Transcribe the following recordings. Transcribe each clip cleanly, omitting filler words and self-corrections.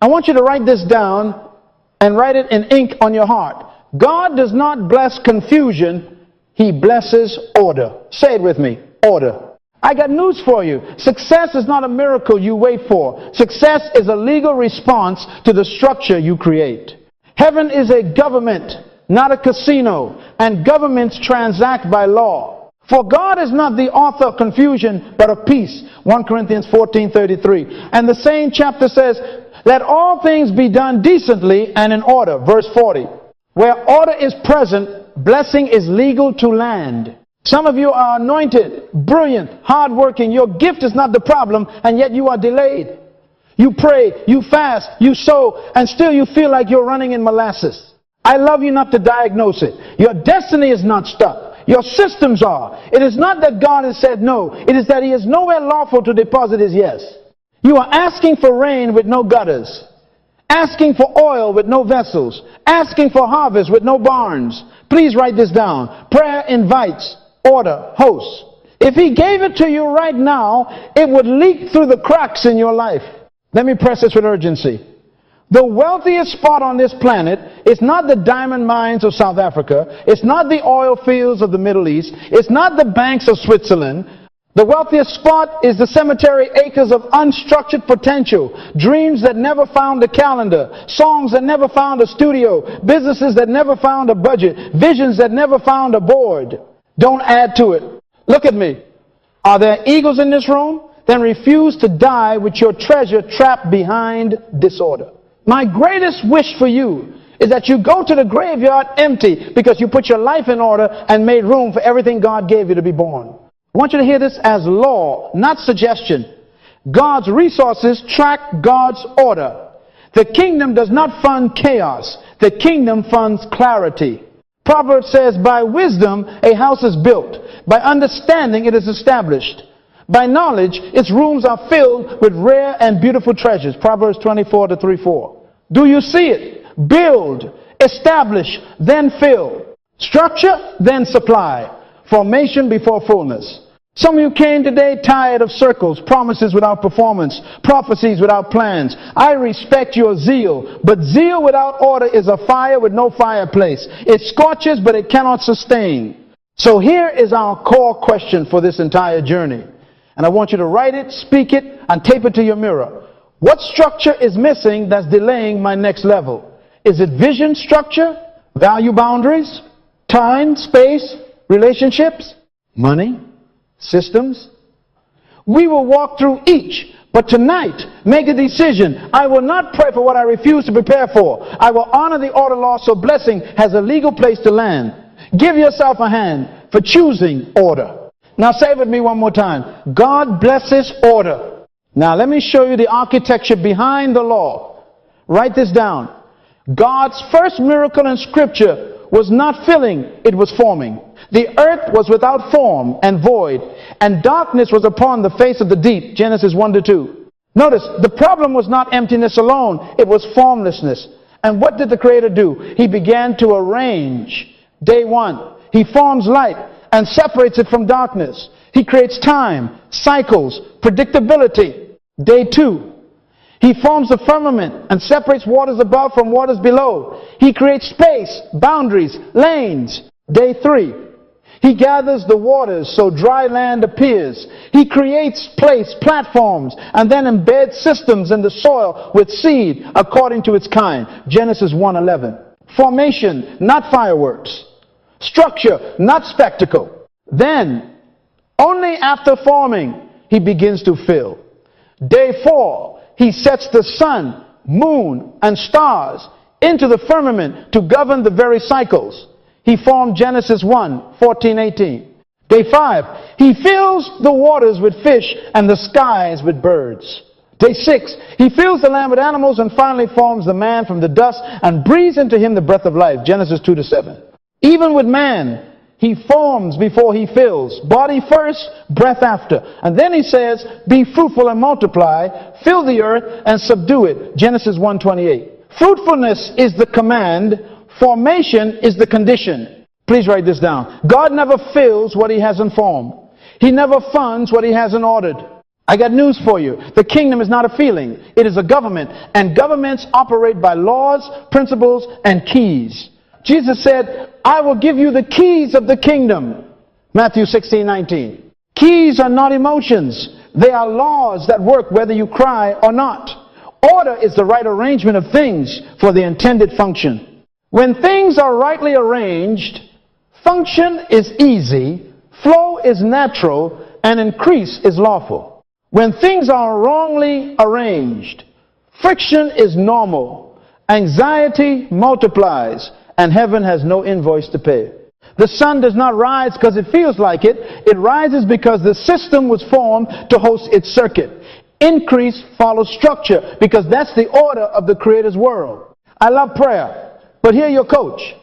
I want you to write this down and write it in ink on your heart. God does not bless confusion. He blesses order. Say it with me. Order. I got news for you. Success is not a miracle you wait for. Success is a legal response to the structure you create. Heaven is a government, not a casino, and governments transact by law. For God is not the author of confusion, but of peace. 1 Corinthians 14:33. And the same chapter says, let all things be done decently and in order. Verse 40. Where order is present, blessing is legal to land. Some of you are anointed, brilliant, hardworking. Your gift is not the problem, and yet you are delayed. You pray, you fast, you sow, and still you feel like you're running in molasses. I love you not to diagnose it. Your destiny is not stuck. Your systems are. It is not that God has said no. It is that He is nowhere lawful to deposit His yes. You are asking for rain with no gutters. Asking for oil with no vessels. Asking for harvest with no barns. Please write this down. Prayer invites, order hosts. If He gave it to you right now, it would leak through the cracks in your life. Let me press this with urgency. The wealthiest spot on this planet is not the diamond mines of South Africa. It's not the oil fields of the Middle East. It's not the banks of Switzerland. The wealthiest spot is the cemetery acres of unstructured potential, dreams that never found a calendar, songs that never found a studio, businesses that never found a budget, visions that never found a board. Don't add to it. Look at me. Are there eagles in this room? Then refuse to die with your treasure trapped behind disorder. My greatest wish for you is that you go to the graveyard empty because you put your life in order and made room for everything God gave you to be born. I want you to hear this as law, not suggestion. God's resources track God's order. The kingdom does not fund chaos. The kingdom funds clarity. Proverbs says, by wisdom a house is built. By understanding it is established. By knowledge its rooms are filled with rare and beautiful treasures. Proverbs 24:3-4. Do you see it? Build, establish, then fill. Structure, then supply. Formation before fullness. Some of you came today tired of circles, promises without performance, prophecies without plans. I respect your zeal, but zeal without order is a fire with no fireplace. It scorches, but it cannot sustain. So here is our core question for this entire journey. And I want you to write it, speak it, and tape it to your mirror. What structure is missing that's delaying my next level? Is it vision structure, value boundaries, time, space, relationships, money, systems? We will walk through each, but tonight, make a decision. I will not pray for what I refuse to prepare for. I will honor the order law so blessing has a legal place to land. Give yourself a hand for choosing order. Now say it with me one more time. God blesses order. Now let me show you the architecture behind the law. Write this down. God's first miracle in Scripture was not filling, it was forming. The earth was without form and void, and darkness was upon the face of the deep. Genesis 1-2. Notice, the problem was not emptiness alone, it was formlessness. And what did the Creator do? He began to arrange. Day 1, He forms light and separates it from darkness. He creates time, cycles, predictability. Day 2, He forms the firmament and separates waters above from waters below. He creates space, boundaries, lanes. Day 3, He gathers the waters so dry land appears. He creates platforms, and then embeds systems in the soil with seed according to its kind. Genesis 1:11. Formation, not fireworks. Structure, not spectacle. Then, only after forming, He begins to fill. Day 4, He sets the sun, moon, and stars into the firmament to govern the very cycles. He formed Genesis 1:14-18. Day 5, He fills the waters with fish and the skies with birds. Day 6, He fills the land with animals and finally forms the man from the dust and breathes into him the breath of life. Genesis 2-7. Even with man, He forms before He fills. Body first, breath after. And then He says, be fruitful and multiply, fill the earth and subdue it. Genesis 1:28. Fruitfulness is the command. Formation is the condition. Please write this down. God never fills what He hasn't formed. He never funds what He hasn't ordered. I got news for you. The kingdom is not a feeling. It is a government. And governments operate by laws, principles, and keys. Jesus said, I will give you the keys of the kingdom. Matthew 16:19. Keys are not emotions. They are laws that work whether you cry or not. Order is the right arrangement of things for the intended function. When things are rightly arranged, function is easy, flow is natural, and increase is lawful. When things are wrongly arranged, friction is normal, anxiety multiplies, and heaven has no invoice to pay. The sun does not rise because it feels like it. It rises because the system was formed to host its circuit. Increase follows structure because that's the order of the Creator's world. I love prayer, but hear your coach.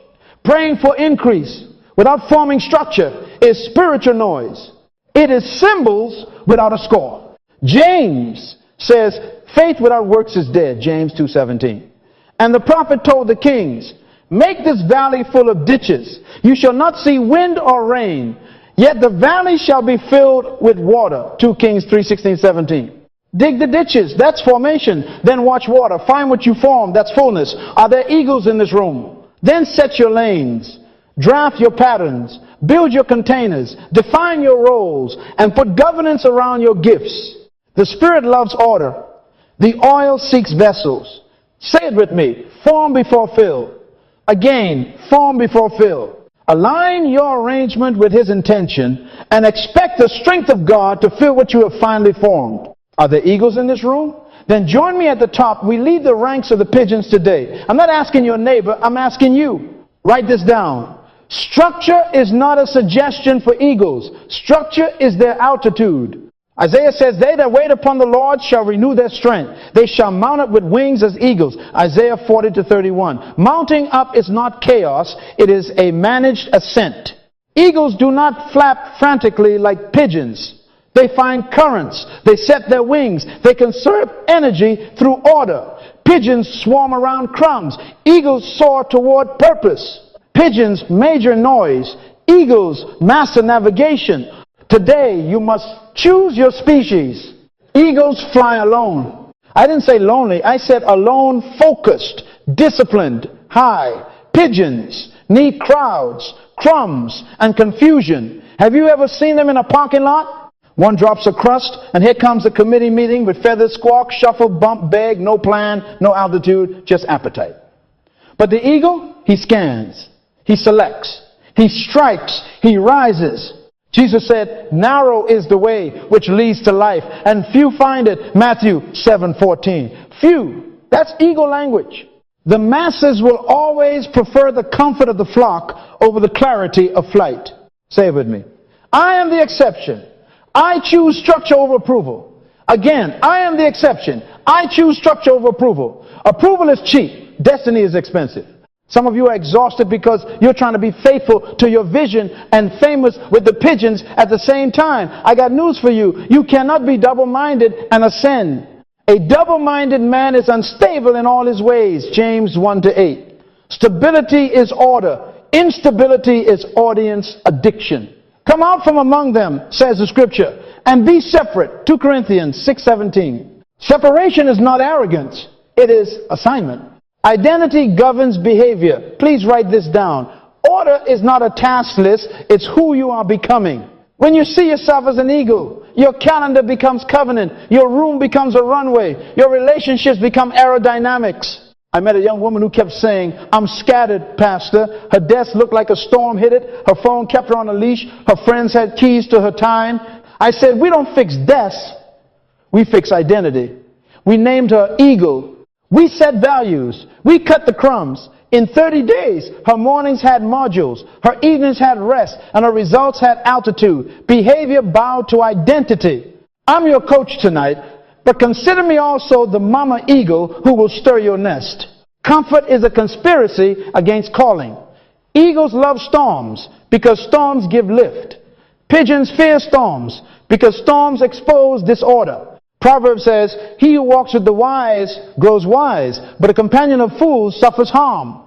Praying for increase without forming structure is spiritual noise. It is symbols without a score. James says, faith without works is dead, James 2:17. And the prophet told the kings, make this valley full of ditches. You shall not see wind or rain, yet the valley shall be filled with water, 2 Kings 3:16-17. Dig the ditches, that's formation. Then watch water, find what you formed, that's fullness. Are there eagles in this room? Then set your lanes, draft your patterns, build your containers, define your roles, and put governance around your gifts. The Spirit loves order. The oil seeks vessels. Say it with me. Form before fill. Again, form before fill. Align your arrangement with His intention and expect the strength of God to fill what you have finally formed. Are there eagles in this room? Then join me at the top. We lead the ranks of the pigeons today. I'm not asking your neighbor. I'm asking you. Write this down. Structure is not a suggestion for eagles. Structure is their altitude. Isaiah says, they that wait upon the Lord shall renew their strength. They shall mount up with wings as eagles. Isaiah 40-31. Mounting up is not chaos. It is a managed ascent. Eagles do not flap frantically like pigeons. They find currents. They set their wings. They conserve energy through order. Pigeons swarm around crumbs. Eagles soar toward purpose. Pigeons, major noise. Eagles, master navigation. Today, you must choose your species. Eagles fly alone. I didn't say lonely. I said alone, focused, disciplined, high. Pigeons need crowds, crumbs, and confusion. Have you ever seen them in a parking lot? One drops a crust, and here comes a committee meeting with feathers squawk, shuffle, bump, beg, no plan, no altitude, just appetite. But the eagle, he scans, he selects, he strikes, he rises. Jesus said, narrow is the way which leads to life, and few find it. Matthew 7:14. Few. That's eagle language. The masses will always prefer the comfort of the flock over the clarity of flight. Say it with me. I am the exception. I choose structure over approval. Again, I am the exception. I choose structure over approval. Approval is cheap. Destiny is expensive. Some of you are exhausted because you're trying to be faithful to your vision and famous with the pigeons at the same time. I got news for you. You cannot be double-minded and ascend. A double-minded man is unstable in all his ways. James 1-8. Stability is order. Instability is audience addiction. Come out from among them, says the scripture, and be separate. 2 Corinthians 6:17. Separation is not arrogance. It is assignment. Identity governs behavior. Please write this down. Order is not a task list. It's who you are becoming. When you see yourself as an eagle, your calendar becomes covenant. Your room becomes a runway. Your relationships become aerodynamics. I met a young woman who kept saying, I'm scattered, Pastor. Her desk looked like a storm hit it. Her phone kept her on a leash. Her friends had keys to her time. I said, we don't fix desks. We fix identity. We named her Eagle. We set values. We cut the crumbs. In 30 days, her mornings had modules, her evenings had rest, and her results had altitude. Behavior bowed to identity. I'm your coach tonight, but consider me also the mama eagle who will stir your nest. Comfort is a conspiracy against calling. Eagles love storms because storms give lift. Pigeons fear storms because storms expose disorder. Proverbs says, he who walks with the wise grows wise, but a companion of fools suffers harm.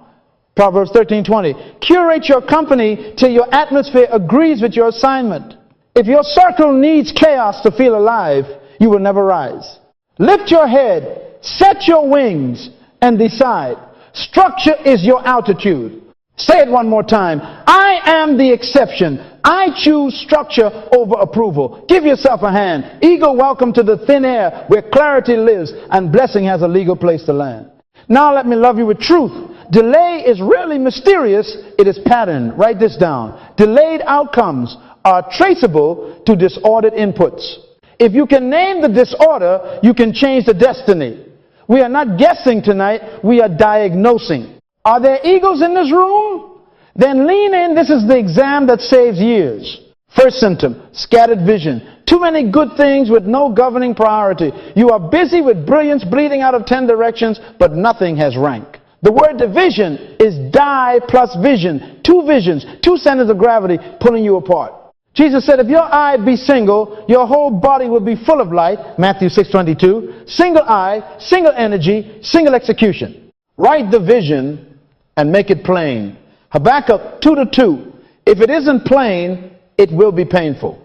Proverbs 13:20. Curate your company till your atmosphere agrees with your assignment. If your circle needs chaos to feel alive, you will never rise. Lift your head, set your wings, and decide. Structure is your altitude. Say it one more time. I am the exception. I choose structure over approval. Give yourself a hand. Ego, welcome to the thin air where clarity lives and blessing has a legal place to land. Now let me love you with truth. Delay is really mysterious. It is patterned. Write this down. Delayed outcomes are traceable to disordered inputs. If you can name the disorder, you can change the destiny. We are not guessing tonight. We are diagnosing. Are there egos in this room? Then lean in. This is the exam that saves years. First symptom, scattered vision. Too many good things with no governing priority. You are busy with brilliance bleeding out of 10 directions, but nothing has rank. The word division is die plus vision. Two visions, two centers of gravity pulling you apart. Jesus said, if your eye be single, your whole body will be full of light. Matthew 6:22. Single eye, single energy, single execution. Write the vision and make it plain. Habakkuk 2:2. If it isn't plain, it will be painful.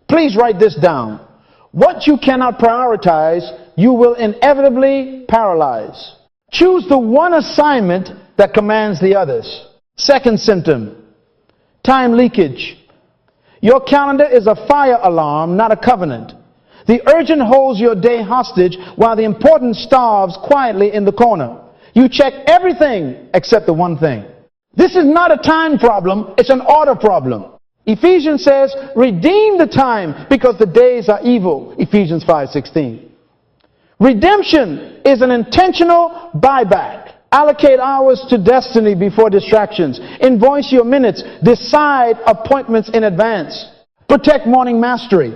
Please write this down. What you cannot prioritize, you will inevitably paralyze. Choose the one assignment that commands the others. Second symptom, time leakage. Your calendar is a fire alarm, not a covenant. The urgent holds your day hostage while the important starves quietly in the corner. You check everything except the one thing. This is not a time problem, it's an order problem. Ephesians says, redeem the time because the days are evil. Ephesians 5:16. Redemption is an intentional buyback. Allocate hours to destiny before distractions. Invoice your minutes. Decide appointments in advance. Protect morning mastery.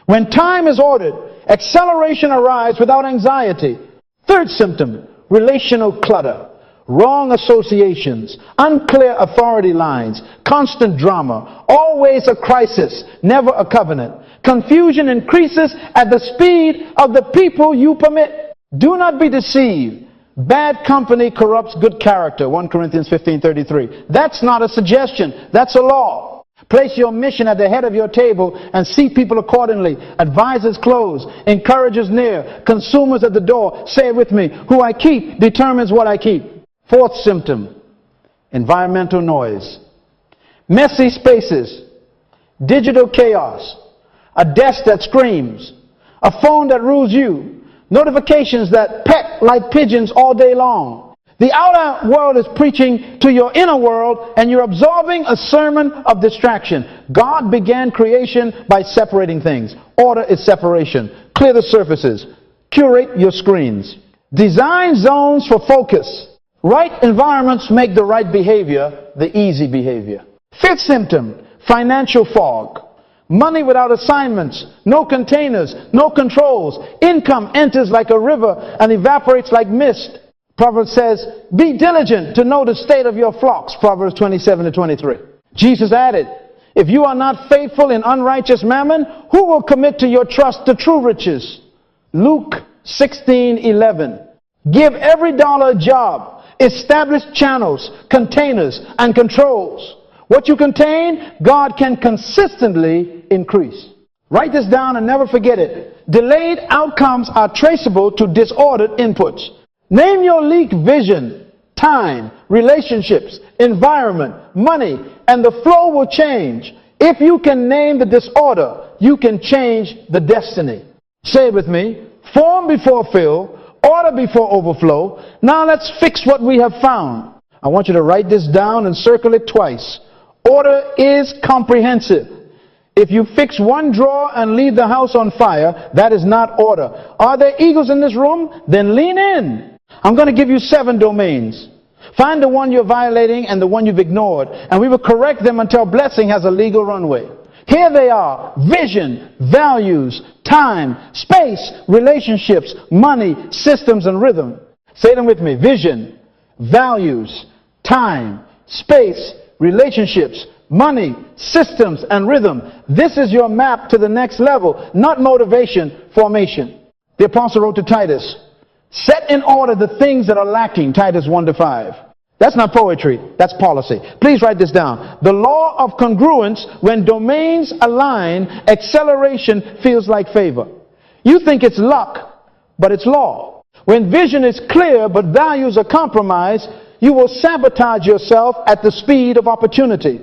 When time is ordered, acceleration arrives without anxiety. Third symptom, relational clutter. Wrong associations, unclear authority lines, constant drama, always a crisis, never a covenant. Confusion increases at the speed of the people you permit. Do not be deceived. Bad company corrupts good character. 1 Corinthians 15:33. That's not a suggestion. That's a law. Place your mission at the head of your table and seat people accordingly. Advisors close, encouragers near, consumers at the door. Say it with me. Who I keep determines what I keep. Fourth symptom, environmental noise. Messy spaces, digital chaos, a desk that screams, a phone that rules you, notifications that peck like pigeons all day long. The outer world is preaching to your inner world and you're absorbing a sermon of distraction. God began creation by separating things. Order is separation. Clear the surfaces. Curate your screens. Design zones for focus. Right environments make the right behavior the easy behavior. Fifth symptom, financial fog. Money without assignments, no containers, no controls. Income enters like a river and evaporates like mist. Proverbs says, be diligent to know the state of your flocks. Proverbs 27:23. Jesus added, if you are not faithful in unrighteous mammon, who will commit to your trust the true riches? Luke 16:11. Give every dollar a job. Establish channels, containers, and controls. What you contain, God can consistently increase. Write this down and never forget it. Delayed outcomes are traceable to disordered inputs. Name your leak vision, time, relationships, environment, money, and the flow will change. If you can name the disorder, you can change the destiny. Say it with me. Form before fill. Order before overflow. Now let's fix what we have found. I want you to write this down and circle it twice. Order is comprehensive. If you fix one drawer and leave the house on fire, that is not order. Are there egos in this room? Then lean in. I'm going to give you 7 domains. Find the one you're violating and the one you've ignored, and we will correct them until blessing has a legal runway. Here they are: vision, values, time, space, relationships, money, systems, and rhythm. Say them with me. Vision, values, time, space, relationships, money, systems, and rhythm. This is your map to the next level, not motivation, formation. The apostle wrote to Titus, set in order the things that are lacking. Titus 1-5. That's not poetry, that's policy. Please write this down. The law of congruence, when domains align, acceleration feels like favor. You think it's luck, but it's law. When vision is clear, but values are compromised, you will sabotage yourself at the speed of opportunity.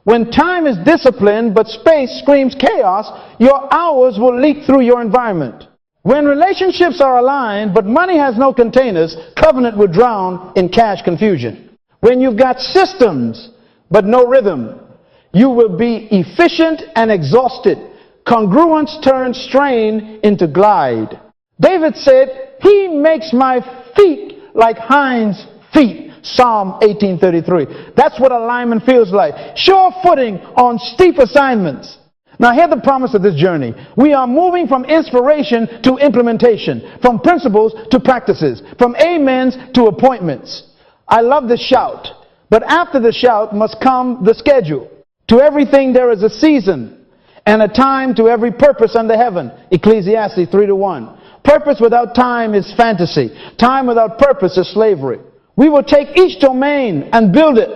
When time is disciplined, but space screams chaos, your hours will leak through your environment. When relationships are aligned, but money has no containers, covenant will drown in cash confusion. When you've got systems, but no rhythm, you will be efficient and exhausted. Congruence turns strain into glide. David said, he makes my feet like hinds' feet. Psalm 18:33. That's what alignment feels like. Sure footing on steep assignments. Now hear the promise of this journey. We are moving from inspiration to implementation, from principles to practices, from amens to appointments. I love the shout, but after the shout must come the schedule. To everything there is a season and a time to every purpose under heaven. Ecclesiastes 3:1. Purpose without time is fantasy. Time without purpose is slavery. We will take each domain and build it.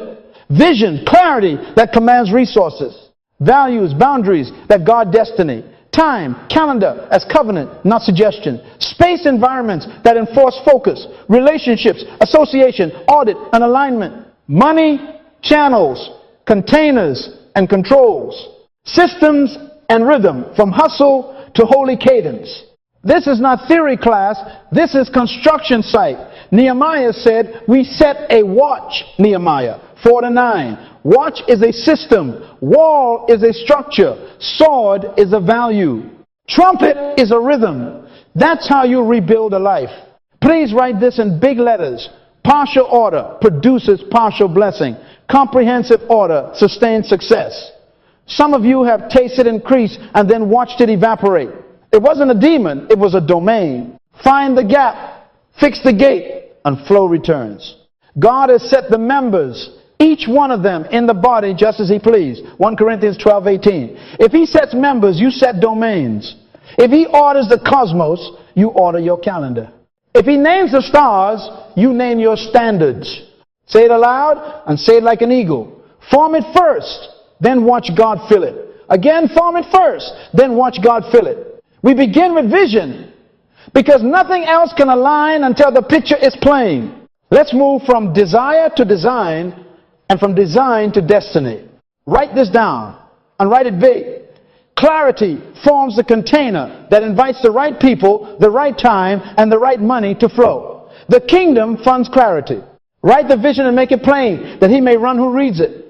Vision, clarity that commands resources. Values, boundaries that guard destiny. Time, calendar as covenant, not suggestion. Space environments that enforce focus. Relationships, association, audit, and alignment. Money, channels, containers, and controls. Systems and rhythm, from hustle to holy cadence. This is not theory class, this is construction site. Nehemiah said, we set a watch, Nehemiah 4:9. Watch is a system, wall is a structure, sword is a value, trumpet is a rhythm. That's how you rebuild a life. Please write this in big letters. Partial order produces partial blessing. Comprehensive order sustains success. Some of you have tasted increase and then watched it evaporate. It wasn't a demon, it was a domain. Find the gap, fix the gate, and flow returns. God has set the members, each one of them, in the body just as he pleased. 1 Corinthians 12:18. If he sets members, you set domains. If he orders the cosmos, you order your calendar. If he names the stars, you name your standards. Say it aloud and say it like an eagle. Form it first, then watch God fill it. Again, form it first, then watch God fill it. We begin with vision because nothing else can align until the picture is plain. Let's move from desire to design and from design to destiny. Write this down and write it big. Clarity forms the container that invites the right people, the right time, and the right money to flow. The kingdom funds clarity. Write the vision and make it plain that he may run who reads it.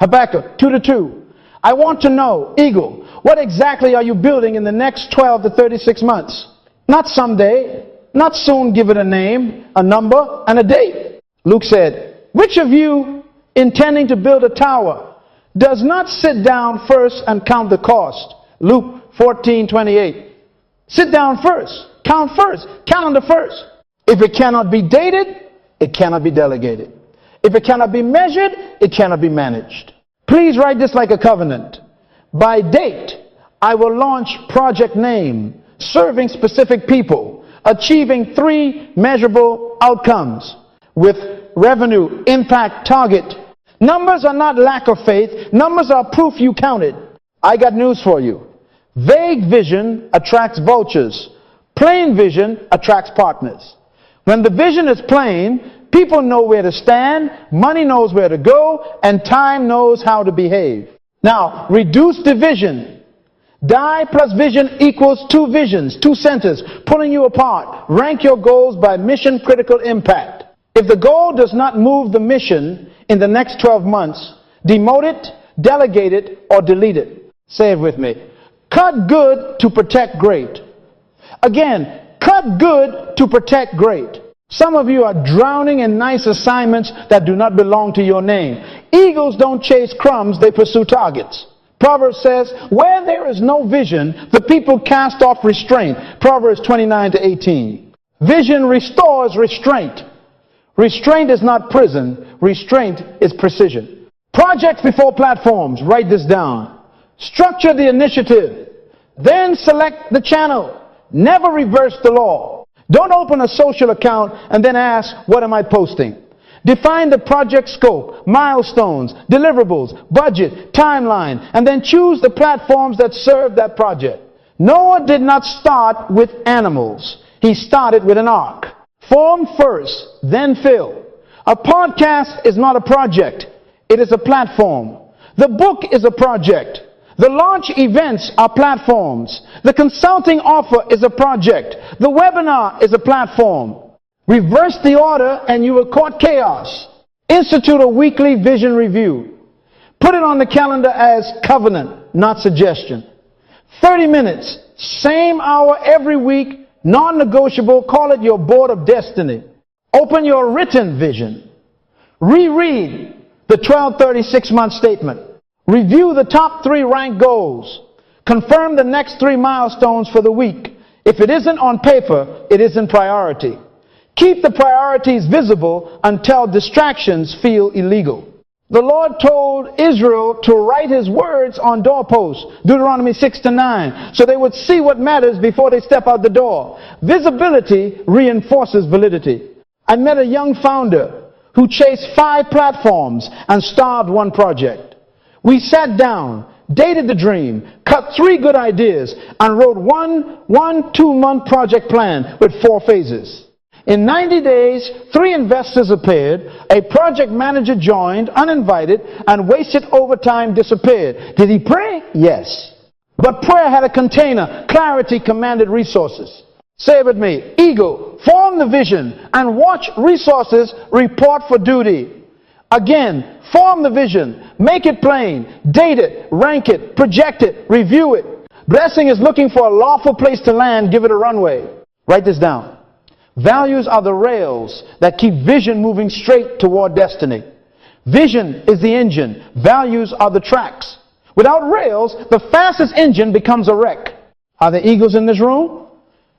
Habakkuk 2:2. I want to know, eagle, what exactly are you building in the next 12 to 36 months? Not someday, not soon, give it a name, a number, and a date. Luke said, which of you intending to build a tower does not sit down first and count the cost? Luke 14:28. Sit down first, count first, calendar first. If it cannot be dated, it cannot be delegated. If it cannot be measured, it cannot be managed. Please write this like a covenant. By date, I will launch project name, serving specific people, achieving 3 measurable outcomes with revenue, impact, target. Numbers are not lack of faith. Numbers are proof you counted. I got news for you. Vague vision attracts vultures. Plain vision attracts partners. When the vision is plain, people know where to stand, money knows where to go, and time knows how to behave. Now, reduce division. Die plus vision equals 2 visions, 2 centers, pulling you apart. Rank your goals by mission critical impact. If the goal does not move the mission in the next 12 months, demote it, delegate it, or delete it. Say it with me. Cut good to protect great. Again, cut good to protect great. Some of you are drowning in nice assignments that do not belong to your name. Eagles don't chase crumbs, they pursue targets. Proverbs says, where there is no vision, the people cast off restraint. Proverbs 29:18. Vision restores restraint. Restraint is not prison, restraint is precision. Projects before platforms, write this down. Structure the initiative, then select the channel. Never reverse the law. Don't open a social account and then ask, what am I posting? Define the project scope, milestones, deliverables, budget, timeline, and then choose the platforms that serve that project. Noah did not start with animals. He started with an ark. Form first, then fill. A podcast is not a project. It is a platform. The book is a project. The launch events are platforms. The consulting offer is a project. The webinar is a platform. Reverse the order and you will court chaos. Institute a weekly vision review. Put it on the calendar as covenant, not suggestion. 30 minutes, same hour every week, non-negotiable. Call it your board of destiny. Open your written vision. Reread the 1236-month statement. Review the top 3 ranked goals. Confirm the next 3 milestones for the week. If it isn't on paper, it isn't priority. Keep the priorities visible until distractions feel illegal. The Lord told Israel to write his words on doorposts, Deuteronomy 6-9, so they would see what matters before they step out the door. Visibility reinforces validity. I met a young founder who chased 5 platforms and starved 1 project. We sat down, dated the dream, cut 3 good ideas, and wrote one 2-month project plan with 4 phases. In 90 days, 3 investors appeared, a project manager joined, uninvited, and wasted overtime disappeared. Did he pray? Yes. But prayer had a container. Clarity commanded resources. Say it with me. Ego, form the vision, and watch resources report for duty. Again, form the vision, make it plain, date it, rank it, project it, review it. Blessing is looking for a lawful place to land, give it a runway. Write this down. Values are the rails that keep vision moving straight toward destiny. Vision is the engine. Values are the tracks. Without rails, the fastest engine becomes a wreck. Are there eagles in this room?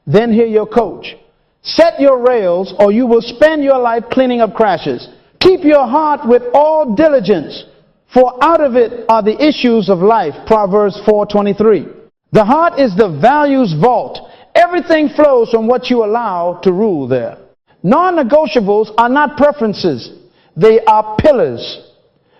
Then hear your coach. Set your rails or you will spend your life cleaning up crashes. Keep your heart with all diligence, for out of it are the issues of life. Proverbs 4:23. The heart is the values vault. Everything flows from what you allow to rule there. Non-negotiables are not preferences. They are pillars.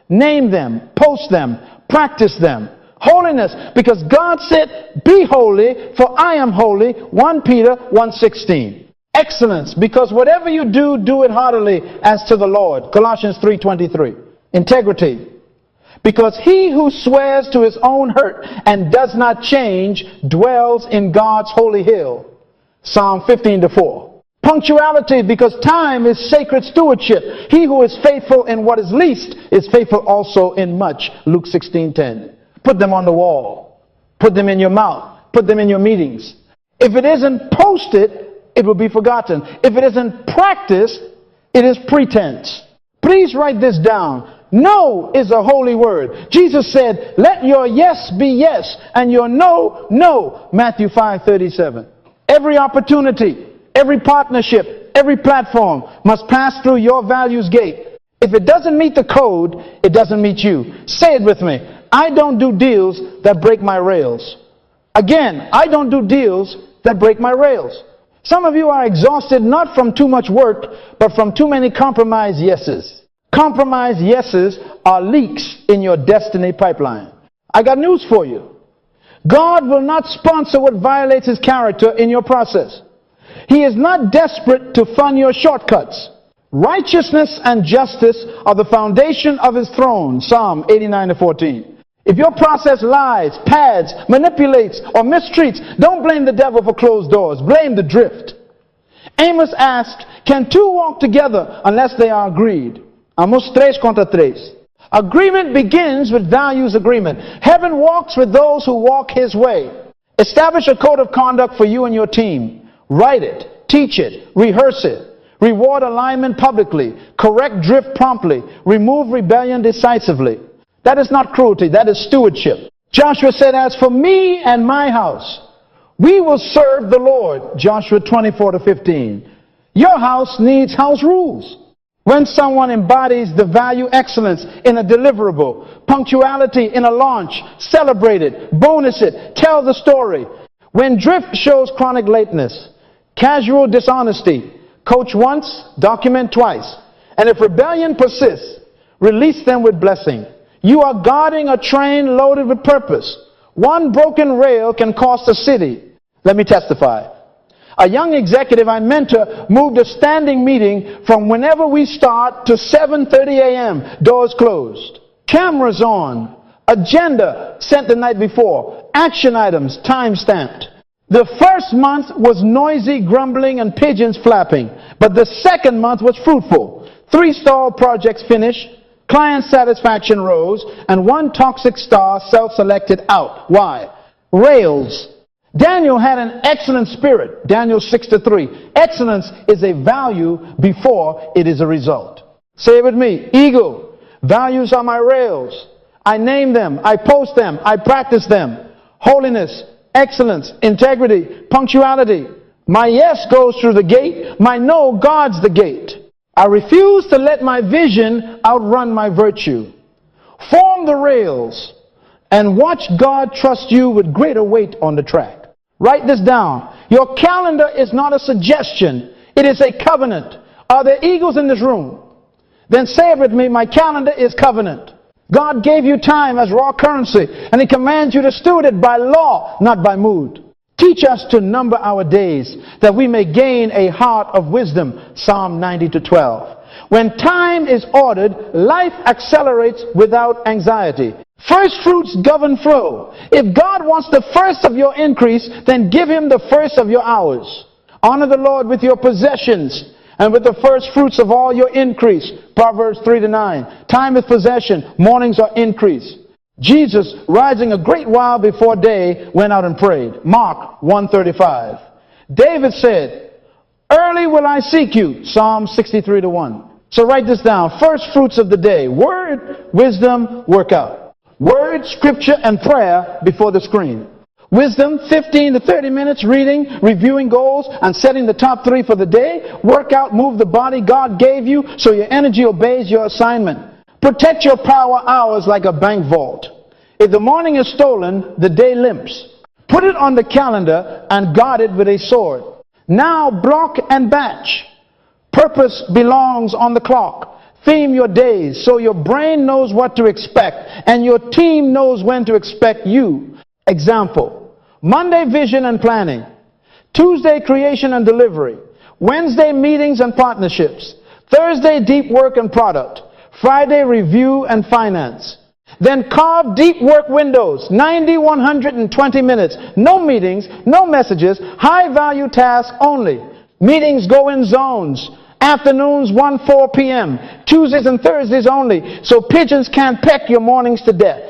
Name them, post them, practice them. Holiness, because God said, be holy, for I am holy. 1 Peter 1:16. Excellence, because whatever you do, do it heartily as to the Lord. Colossians 3:23. Integrity, because he who swears to his own hurt and does not change dwells in God's holy hill. Psalm 15:4. Punctuality, because time is sacred stewardship. He who is faithful in what is least is faithful also in much. Luke 16:10. Put them on the wall. Put them in your mouth. Put them in your meetings. If it isn't posted, it will be forgotten. If it isn't practiced, it is pretense. Please write this down. No is a holy word. Jesus said, let your yes be yes and your no, no. Matthew 5:37. Every opportunity, every partnership, every platform must pass through your values gate. If it doesn't meet the code, it doesn't meet you. Say it with me. I don't do deals that break my rails. Again, I don't do deals that break my rails. Some of you are exhausted not from too much work, but from too many compromised yeses. Compromised yeses are leaks in your destiny pipeline. I got news for you. God will not sponsor what violates his character in your process. He is not desperate to fund your shortcuts. Righteousness and justice are the foundation of his throne. Psalm 89:14. If your process lies, pads, manipulates, or mistreats, don't blame the devil for closed doors. Blame the drift. Amos asked, can 2 walk together unless they are agreed? Amos 3:3. Agreement begins with values agreement. Heaven walks with those who walk his way. Establish a code of conduct for you and your team. Write it, teach it, rehearse it. Reward alignment publicly. Correct drift promptly. Remove rebellion decisively. That is not cruelty, that is stewardship. Joshua said, as for me and my house, we will serve the Lord. Joshua 24:15. Your house needs house rules. When someone embodies the value excellence in a deliverable, punctuality in a launch, celebrate it, bonus it, tell the story. When drift shows chronic lateness, casual dishonesty, coach once, document twice. And if rebellion persists, release them with blessing. You are guarding a train loaded with purpose. One broken rail can cost a city. Let me testify. A young executive I mentor moved a standing meeting from whenever we start to 7:30 a.m., doors closed. Cameras on, agenda sent the night before, action items time-stamped. The first month was noisy grumbling and pigeons flapping, but the second month was fruitful. 3 stalled projects finished, client satisfaction rose, and 1 toxic star self-selected out. Why? Rails. Daniel had an excellent spirit. Daniel 6:3. Excellence is a value before it is a result. Say it with me. Eagle. Values are my rails. I name them. I post them. I practice them. Holiness, excellence, integrity, punctuality. My yes goes through the gate. My no guards the gate. I refuse to let my vision outrun my virtue. Form the rails and watch God trust you with greater weight on the track. Write this down. Your calendar is not a suggestion. It is a covenant. Are there eagles in this room? Then say it with me. My calendar is covenant. God gave you time as raw currency, and He commands you to steward it by law, not by mood. Teach us to number our days, that we may gain a heart of wisdom. Psalm 90:12. When time is ordered, life accelerates without anxiety. First fruits govern flow. If God wants the first of your increase, then give Him the first of your hours. Honor the Lord with your possessions and with the first fruits of all your increase. Proverbs 3-9. Time is possession. Mornings are increase. Jesus, rising a great while before day, went out and prayed. Mark 1:35. David said, early will I seek you. Psalm 63:1. So write this down. First fruits of the day. Word, wisdom, workout. Word, scripture, and prayer before the screen. Wisdom, 15 to 30 minutes reading, reviewing goals, and setting the top 3 for the day. Workout, move the body God gave you so your energy obeys your assignment. Protect your power hours like a bank vault. If the morning is stolen, the day limps. Put it on the calendar and guard it with a sword. Now block and batch. Purpose belongs on the clock. Theme your days so your brain knows what to expect and your team knows when to expect you. Example: Monday, vision and planning. Tuesday, creation and delivery. Wednesday, meetings and partnerships. Thursday, deep work and product. Friday, review and finance. Then carve deep work windows, 90, 120 minutes. No meetings, no messages, high value tasks only. Meetings go in zones. Afternoons 1-4 p.m. Tuesdays and Thursdays only, so pigeons can't peck your mornings to death.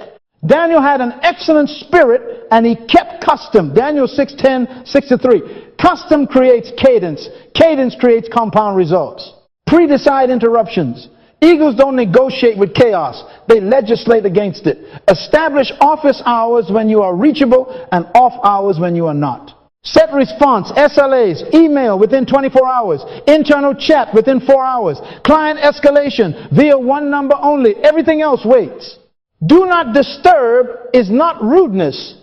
Daniel had an excellent spirit and he kept custom. Daniel 6:10, 6-3. Custom creates cadence. Cadence creates compound results. Pre-decide interruptions. Eagles don't negotiate with chaos. They legislate against it. Establish office hours when you are reachable and off hours when you are not. Set response, SLAs, email within 24 hours, internal chat within 4 hours, client escalation via one number only, everything else waits. Do not disturb is not rudeness,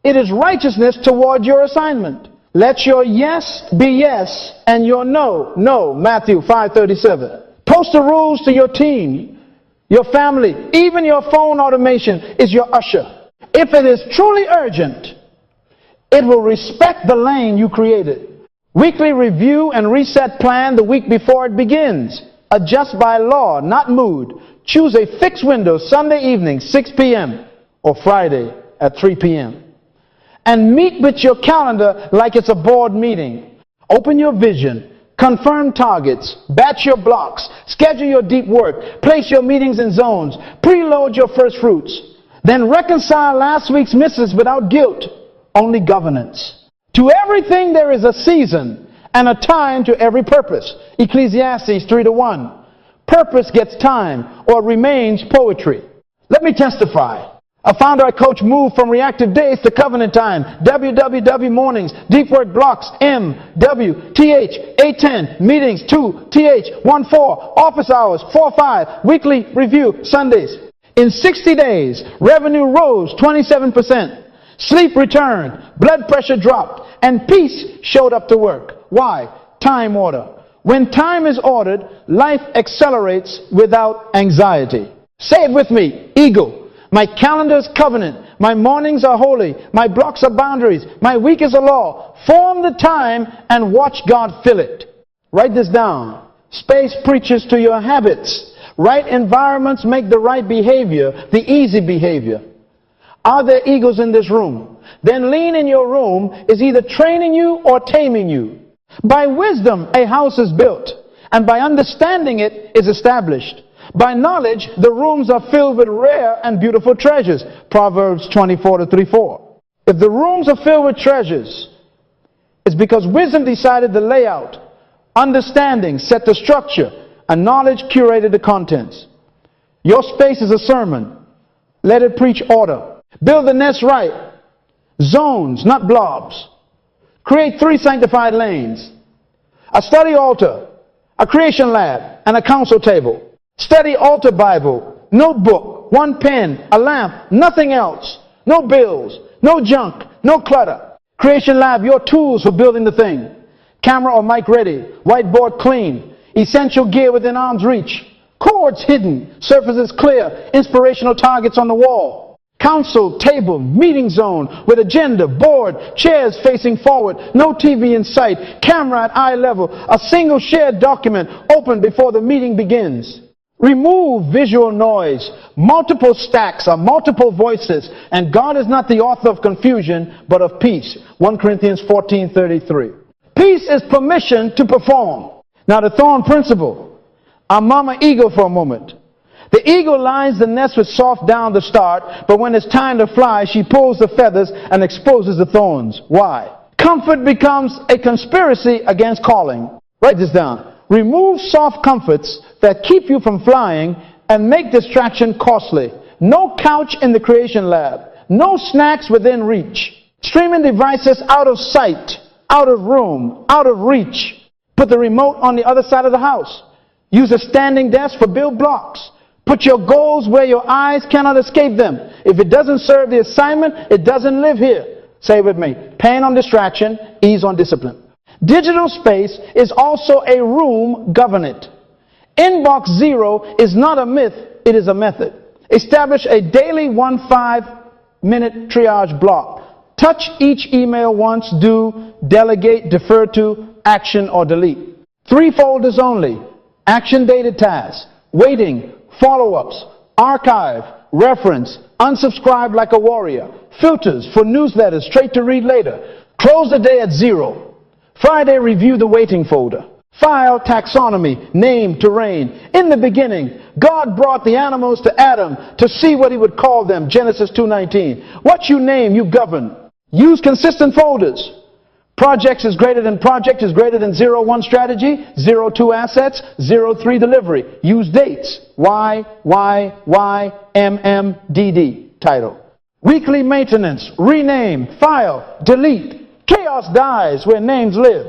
it is righteousness toward your assignment. Let your yes be yes and your no, no, Matthew 5:37. Post the rules to your team, your family, even your phone automation is your usher. If it is truly urgent, it will respect the lane you created. Weekly review and reset plan the week before it begins. Adjust by law, not mood. Choose a fixed window, Sunday evening, 6 p.m. or Friday at 3 p.m. And meet with your calendar like it's a board meeting. Open your vision. Confirm targets. Batch your blocks. Schedule your deep work. Place your meetings in zones. Preload your first fruits. Then reconcile last week's misses without guilt. Only governance. To everything there is a season and a time to every purpose. Ecclesiastes 3:1. Purpose gets time or remains poetry. Let me testify. A founder I coach moved from reactive days to covenant time. WWW mornings, deep work blocks, MWTH 8:10, meetings 2TH 1-4, office hours 4-5, weekly review Sundays. In 60 days, revenue rose 27%. Sleep returned, blood pressure dropped, and peace showed up to work. Why? Time order. When time is ordered, life accelerates without anxiety. Say it with me. Eagle. My calendar is covenant. My mornings are holy. My blocks are boundaries. My week is a law. Form the time and watch God fill it. Write this down. Space preaches to your habits. Right environments make the right behavior the easy behavior. Are there eagles in this room? Then lean in your room is either training you or taming you. By wisdom, a house is built, and by understanding it is established. By knowledge, the rooms are filled with rare and beautiful treasures. Proverbs 24:3-4. If the rooms are filled with treasures, it's because wisdom decided the layout, understanding set the structure, and knowledge curated the contents. Your space is a sermon. Let it preach order. Build the nest right. Zones, not blobs. Create 3 sanctified lanes. A study altar, a creation lab, and a council table. Study altar Bible, notebook, 1 pen, a lamp, nothing else. No bills, no junk, no clutter. Creation lab, your tools for building the thing. Camera or mic ready, whiteboard clean, essential gear within arm's reach. Cords hidden, surfaces clear, inspirational targets on the wall. Council, table, meeting zone with agenda, board, chairs facing forward, no TV in sight, camera at eye level, a single shared document open before the meeting begins. Remove visual noise. Multiple stacks are multiple voices, and God is not the author of confusion, but of peace. 1 Corinthians 14:33. Peace is permission to perform. Now the thorn principle. Our mama eagle for a moment. The eagle lines the nest with soft down to start, but when it's time to fly, she pulls the feathers and exposes the thorns. Why? Comfort becomes a conspiracy against calling. Write this down. Remove soft comforts that keep you from flying and make distraction costly. No couch in the creation lab. No snacks within reach. Streaming devices out of sight, out of room, out of reach. Put the remote on the other side of the house. Use a standing desk for build blocks. Put your goals where your eyes cannot escape them. If it doesn't serve the assignment, it doesn't live here. Say it with me. Pain on distraction, ease on discipline. Digital space is also a room, govern it. Inbox zero is not a myth, it is a method. Establish a daily 15-minute triage block. Touch each email once, do, delegate, defer to, action, or delete. 3 folders only. Action dated tasks, waiting, follow-ups, archive, reference, unsubscribe like a warrior, filters for newsletters, straight to read later. Close the day at 0. Friday, review the waiting folder. File, taxonomy, name, terrain. In the beginning, God brought the animals to Adam to see what he would call them. Genesis 2:19. What you name, you govern. Use consistent folders. Projects is greater than 0-1 strategy, 0-2 assets, 0-3 delivery. Use dates. Y, MMDD. Title. Weekly maintenance. Rename. File. Delete. Chaos dies where names live.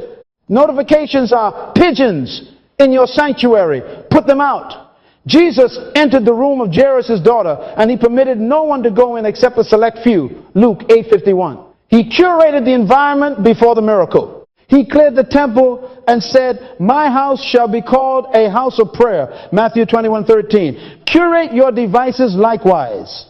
Notifications are pigeons in your sanctuary. Put them out. Jesus entered the room of Jairus' daughter, and he permitted no one to go in except a select few. Luke 8:51. He curated the environment before the miracle. He cleared the temple and said, "My house shall be called a house of prayer." Matthew 21:13. Curate your devices likewise.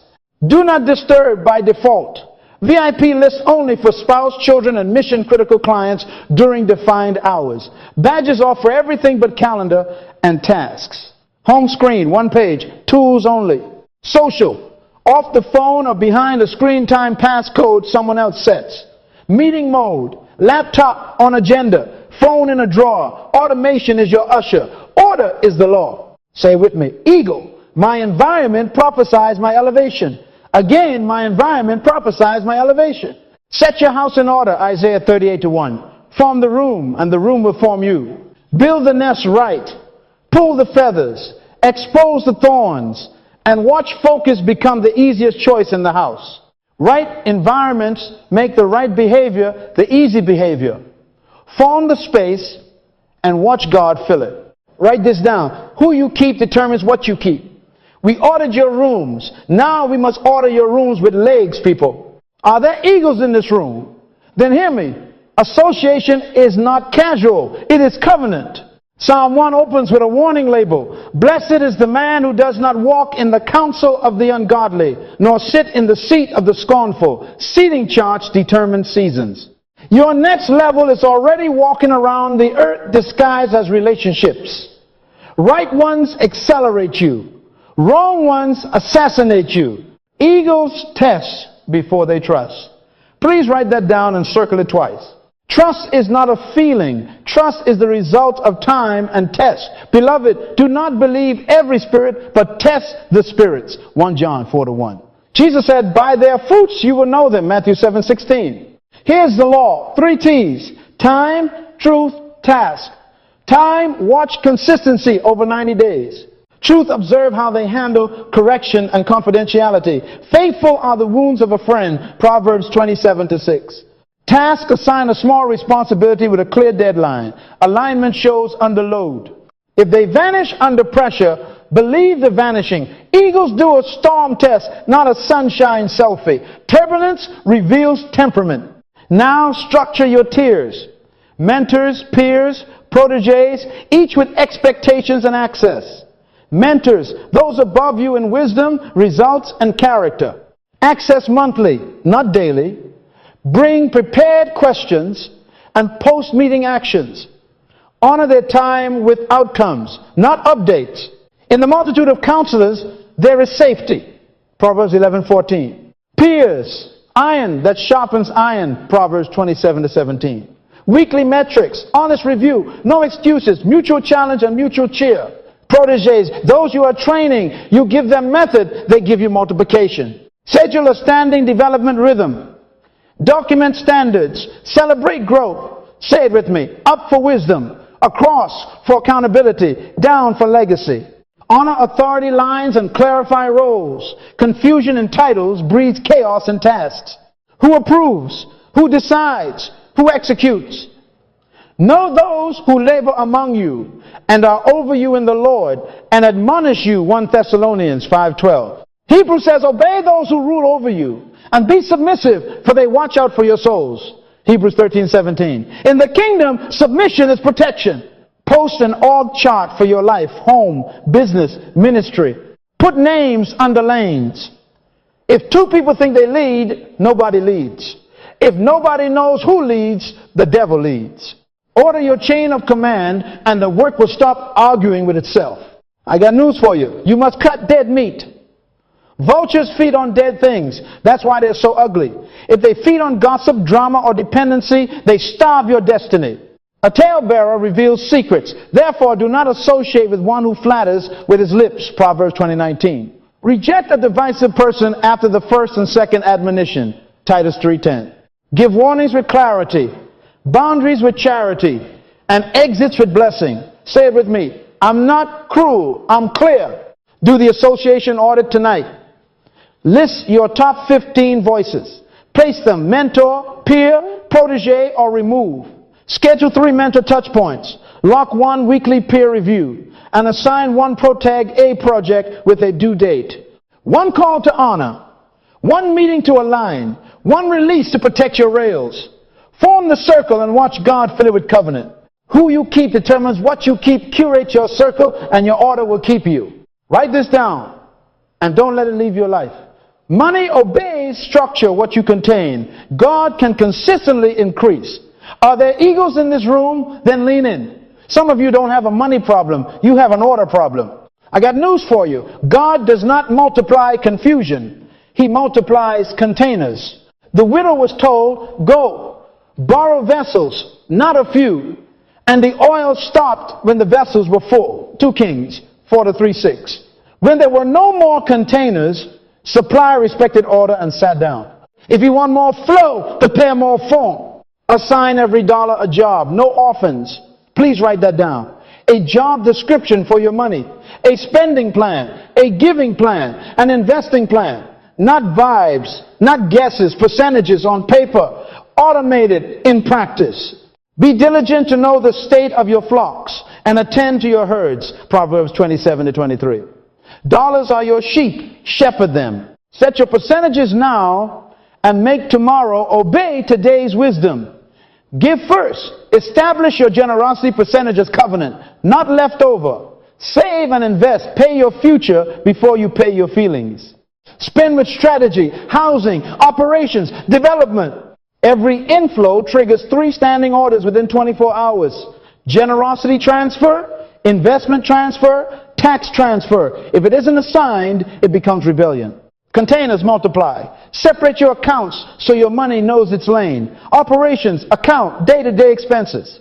Do not disturb by default. VIP list only for spouse, children, and mission-critical clients during defined hours. Badges are for everything but calendar and tasks. Home screen, 1 page, tools only. Social, off the phone or behind a screen time passcode someone else sets. Meeting mode, laptop on agenda, phone in a drawer. Automation is your usher. Order is the law. Say with me, eagle, my environment prophesies my elevation. Again, my environment prophesies my elevation. Set your house in order, Isaiah 38:1. Form the room, and the room will form you. Build the nest right. Pull the feathers. Expose the thorns. And watch focus become the easiest choice in the house. Right environments make the right behavior the easy behavior. Form the space and watch God fill it. Write this down. Who you keep determines what you keep. We ordered your rooms. Now we must order your rooms with legs, people. Are there eagles in this room? Then hear me. Association is not casual. It is covenant. Psalm 1 opens with a warning label. Blessed is the man who does not walk in the counsel of the ungodly, nor sit in the seat of the scornful. Seating charts determine seasons. Your next level is already walking around the earth disguised as relationships. Right ones accelerate you. Wrong ones assassinate you. Eagles test before they trust. Please write that down and circle it twice. Trust is not a feeling. Trust is the result of time and test. Beloved, do not believe every spirit, but test the spirits. 1 John 4:1. Jesus said, by their fruits you will know them. Matthew 7:16. Here's the law. 3 T's. Time, truth, task. Time, watch consistency over 90 days. Truth, observe how they handle correction and confidentiality. Faithful are the wounds of a friend. Proverbs 27:6. Task, assign a small responsibility with a clear deadline. Alignment shows under load. If they vanish under pressure, believe the vanishing. Eagles do a storm test, not a sunshine selfie. Turbulence reveals temperament. Now structure your tiers. Mentors, peers, proteges, each with expectations and access. Mentors, those above you in wisdom, results, and character. Access monthly, not daily. Bring prepared questions and post-meeting actions. Honor their time with outcomes, not updates. In the multitude of counselors, there is safety. Proverbs 11:14. Peers, iron that sharpens iron. Proverbs 27:17. Weekly metrics, honest review, no excuses, mutual challenge and mutual cheer. Proteges, those you are training, you give them method, they give you multiplication. Schedule a standing development rhythm. Document standards. Celebrate growth. Say it with me. Up for wisdom. Across for accountability. Down for legacy. Honor authority lines and clarify roles. Confusion in titles breeds chaos in tasks. Who approves? Who decides? Who executes? Know those who labor among you and are over you in the Lord and admonish you. 1 Thessalonians 5:12. Hebrews says, obey those who rule over you and be submissive, for they watch out for your souls. Hebrews 13:17. In the kingdom, submission is protection. Post an org chart for your life, home, business, ministry. Put names under lanes. If 2 people think they lead, nobody leads. If nobody knows who leads, the devil leads. Order your chain of command and the work will stop arguing with itself. I got news for you. You must cut dead meat. Vultures feed on dead things. That's why they're so ugly. If they feed on gossip, drama, or dependency, they starve your destiny. A talebearer reveals secrets. Therefore, do not associate with one who flatters with his lips. Proverbs 20:19. Reject a divisive person after the first and second admonition. Titus 3:10. Give warnings with clarity, boundaries with charity, and exits with blessing. Say it with me. I'm not cruel. I'm clear. Do the association audit tonight. List your top 15 voices. Place them mentor, peer, protege, or remove. Schedule 3 mentor touch points. Lock 1 weekly peer review. And assign 1 protag A project with a due date. 1 call to honor. 1 meeting to align. 1 release to protect your rails. Form the circle and watch God fill it with covenant. Who you keep determines what you keep. Curate your circle and your order will keep you. Write this down and don't let it leave your life. Money obeys structure what you contain. God can consistently increase. Are there eagles in this room? Then lean in. Some of you don't have a money problem. You have an order problem. I got news for you. God does not multiply confusion. He multiplies containers. The widow was told, go, borrow vessels, not a few. And the oil stopped when the vessels were full. 2 Kings 4:3-6. When there were no more containers, supply respected order and sat down. If you want more flow, prepare more form. Assign every dollar a job. No orphans. Please write that down. A job description for your money. A spending plan. A giving plan. An investing plan. Not vibes. Not guesses. Percentages on paper. Automated in practice. Be diligent to know the state of your flocks and attend to your herds. Proverbs 27-23. Dollars are your sheep. Shepherd them. Set your percentages now and make tomorrow obey today's wisdom. Give first. Establish your generosity percentage as covenant, not leftover. Save and invest. Pay your future before you pay your feelings. Spend with strategy, housing, operations, development. Every inflow triggers 3 standing orders within 24 hours. Generosity transfer, investment transfer, tax transfer. If it isn't assigned, it becomes rebellion. Containers multiply. Separate your accounts so your money knows its lane. Operations, account, day-to-day expenses.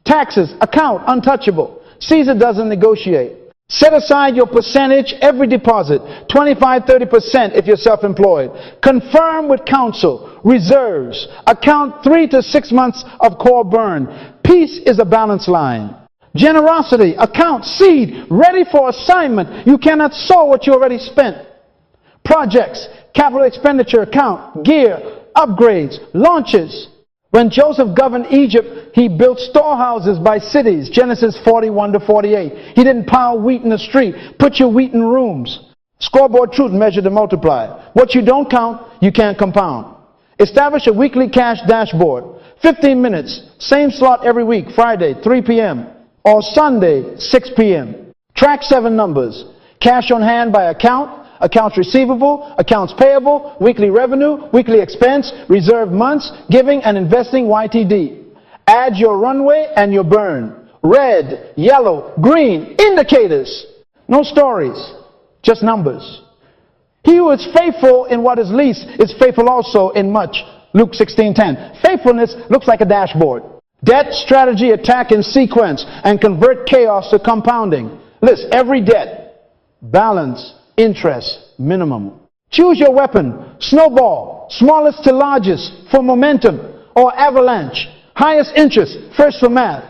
Taxes, account, untouchable. Caesar doesn't negotiate. Set aside your percentage every deposit, 25-30% if you're self-employed. Confirm with counsel. Reserves. Account 3 to 6 months of core burn. Peace is a balance line. Generosity. Account seed ready for assignment. You cannot sow what you already spent. Projects. Capital expenditure account. Gear. Upgrades. Launches. When Joseph governed Egypt, he built storehouses by cities, Genesis 41 to 48. He didn't pile wheat in the street. Put your wheat in rooms. Scoreboard truth, measure to multiply. What you don't count, you can't compound. Establish a weekly cash dashboard. 15 minutes, same slot every week, Friday, 3 p.m. or Sunday, 6 p.m. Track 7 numbers. Cash on hand by account. Accounts receivable, accounts payable, weekly revenue, weekly expense, reserve months, giving and investing YTD. Add your runway and your burn. Red, yellow, green, indicators. No stories, just numbers. He who is faithful in what is least is faithful also in much. Luke 16:10. Faithfulness looks like a dashboard. Debt, strategy, attack in sequence, and convert chaos to compounding. List every debt, balance, interest, minimum. Choose your weapon. Snowball, smallest to largest for momentum, or avalanche. Highest interest, first for math.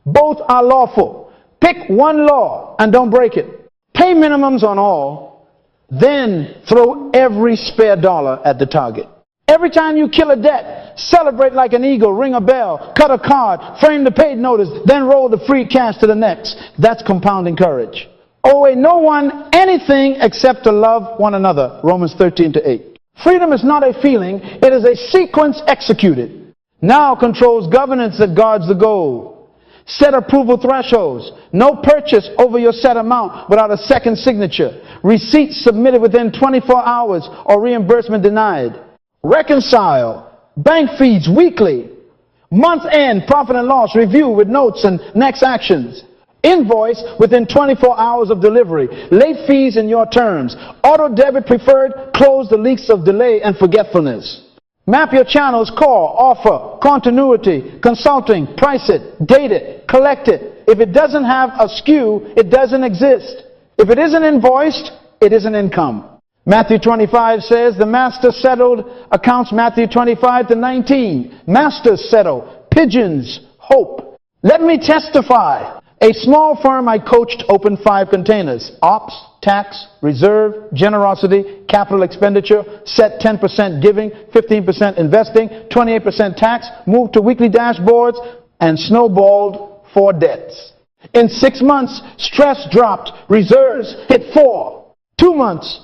Both are lawful. Pick one law and don't break it. Pay minimums on all, then throw every spare dollar at the target. Every time you kill a debt, celebrate like an eagle, ring a bell, cut a card, frame the paid notice, then roll the free cash to the next. That's compounding courage. Owe no one anything except to love one another. Romans 13:8. Freedom is not a feeling, it is a sequence executed. Now controls governance that guards the goal. Set approval thresholds. No purchase over your set amount without a second signature. Receipts submitted within 24 hours or reimbursement denied. Reconcile. Bank feeds weekly. Month end profit and loss review with notes and next actions. Invoice within 24 hours of delivery. Late fees in your terms. Auto debit preferred. Close the leaks of delay and forgetfulness. Map your channels, core, offer, continuity, consulting, price it, date it, collect it. If it doesn't have a SKU, it doesn't exist. If it isn't invoiced, it isn't income. Matthew 25 says the master settled accounts. Matthew 25 to 19. Masters settle. Pigeons hope. Let me testify. A small firm I coached opened 5 containers. Ops, tax, reserve, generosity, capital expenditure, set 10% giving, 15% investing, 28% tax, moved to weekly dashboards, and snowballed 4 debts. In 6 months, stress dropped, reserves hit 4. 2 months,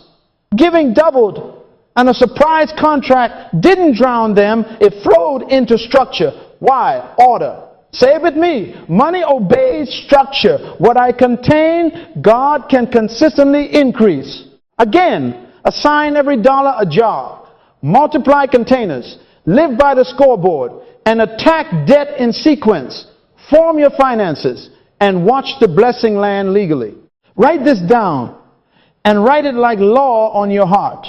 giving doubled, and a surprise contract didn't drown them, it flowed into structure. Why? Order. Say it with me. Money obeys structure. What I contain, God can consistently increase. Again, assign every dollar a job. Multiply containers. Live by the scoreboard. And attack debt in sequence. Form your finances. And watch the blessing land legally. Write this down. And write it like law on your heart.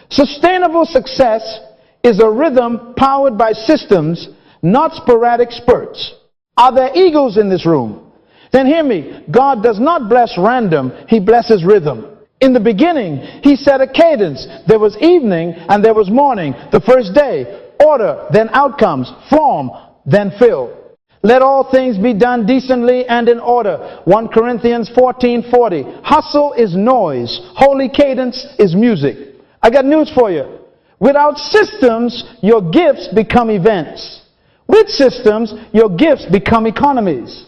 Sustainable success is a rhythm powered by systems, not sporadic spurts. Are there eagles in this room? Then hear me. God does not bless random. He blesses rhythm. In the beginning, he set a cadence. There was evening and there was morning. The first day. Order, then outcomes. Form, then fill. Let all things be done decently and in order. 1 Corinthians 14:40. Hustle is noise. Holy cadence is music. I got news for you. Without systems, your gifts become events. With systems, your gifts become economies.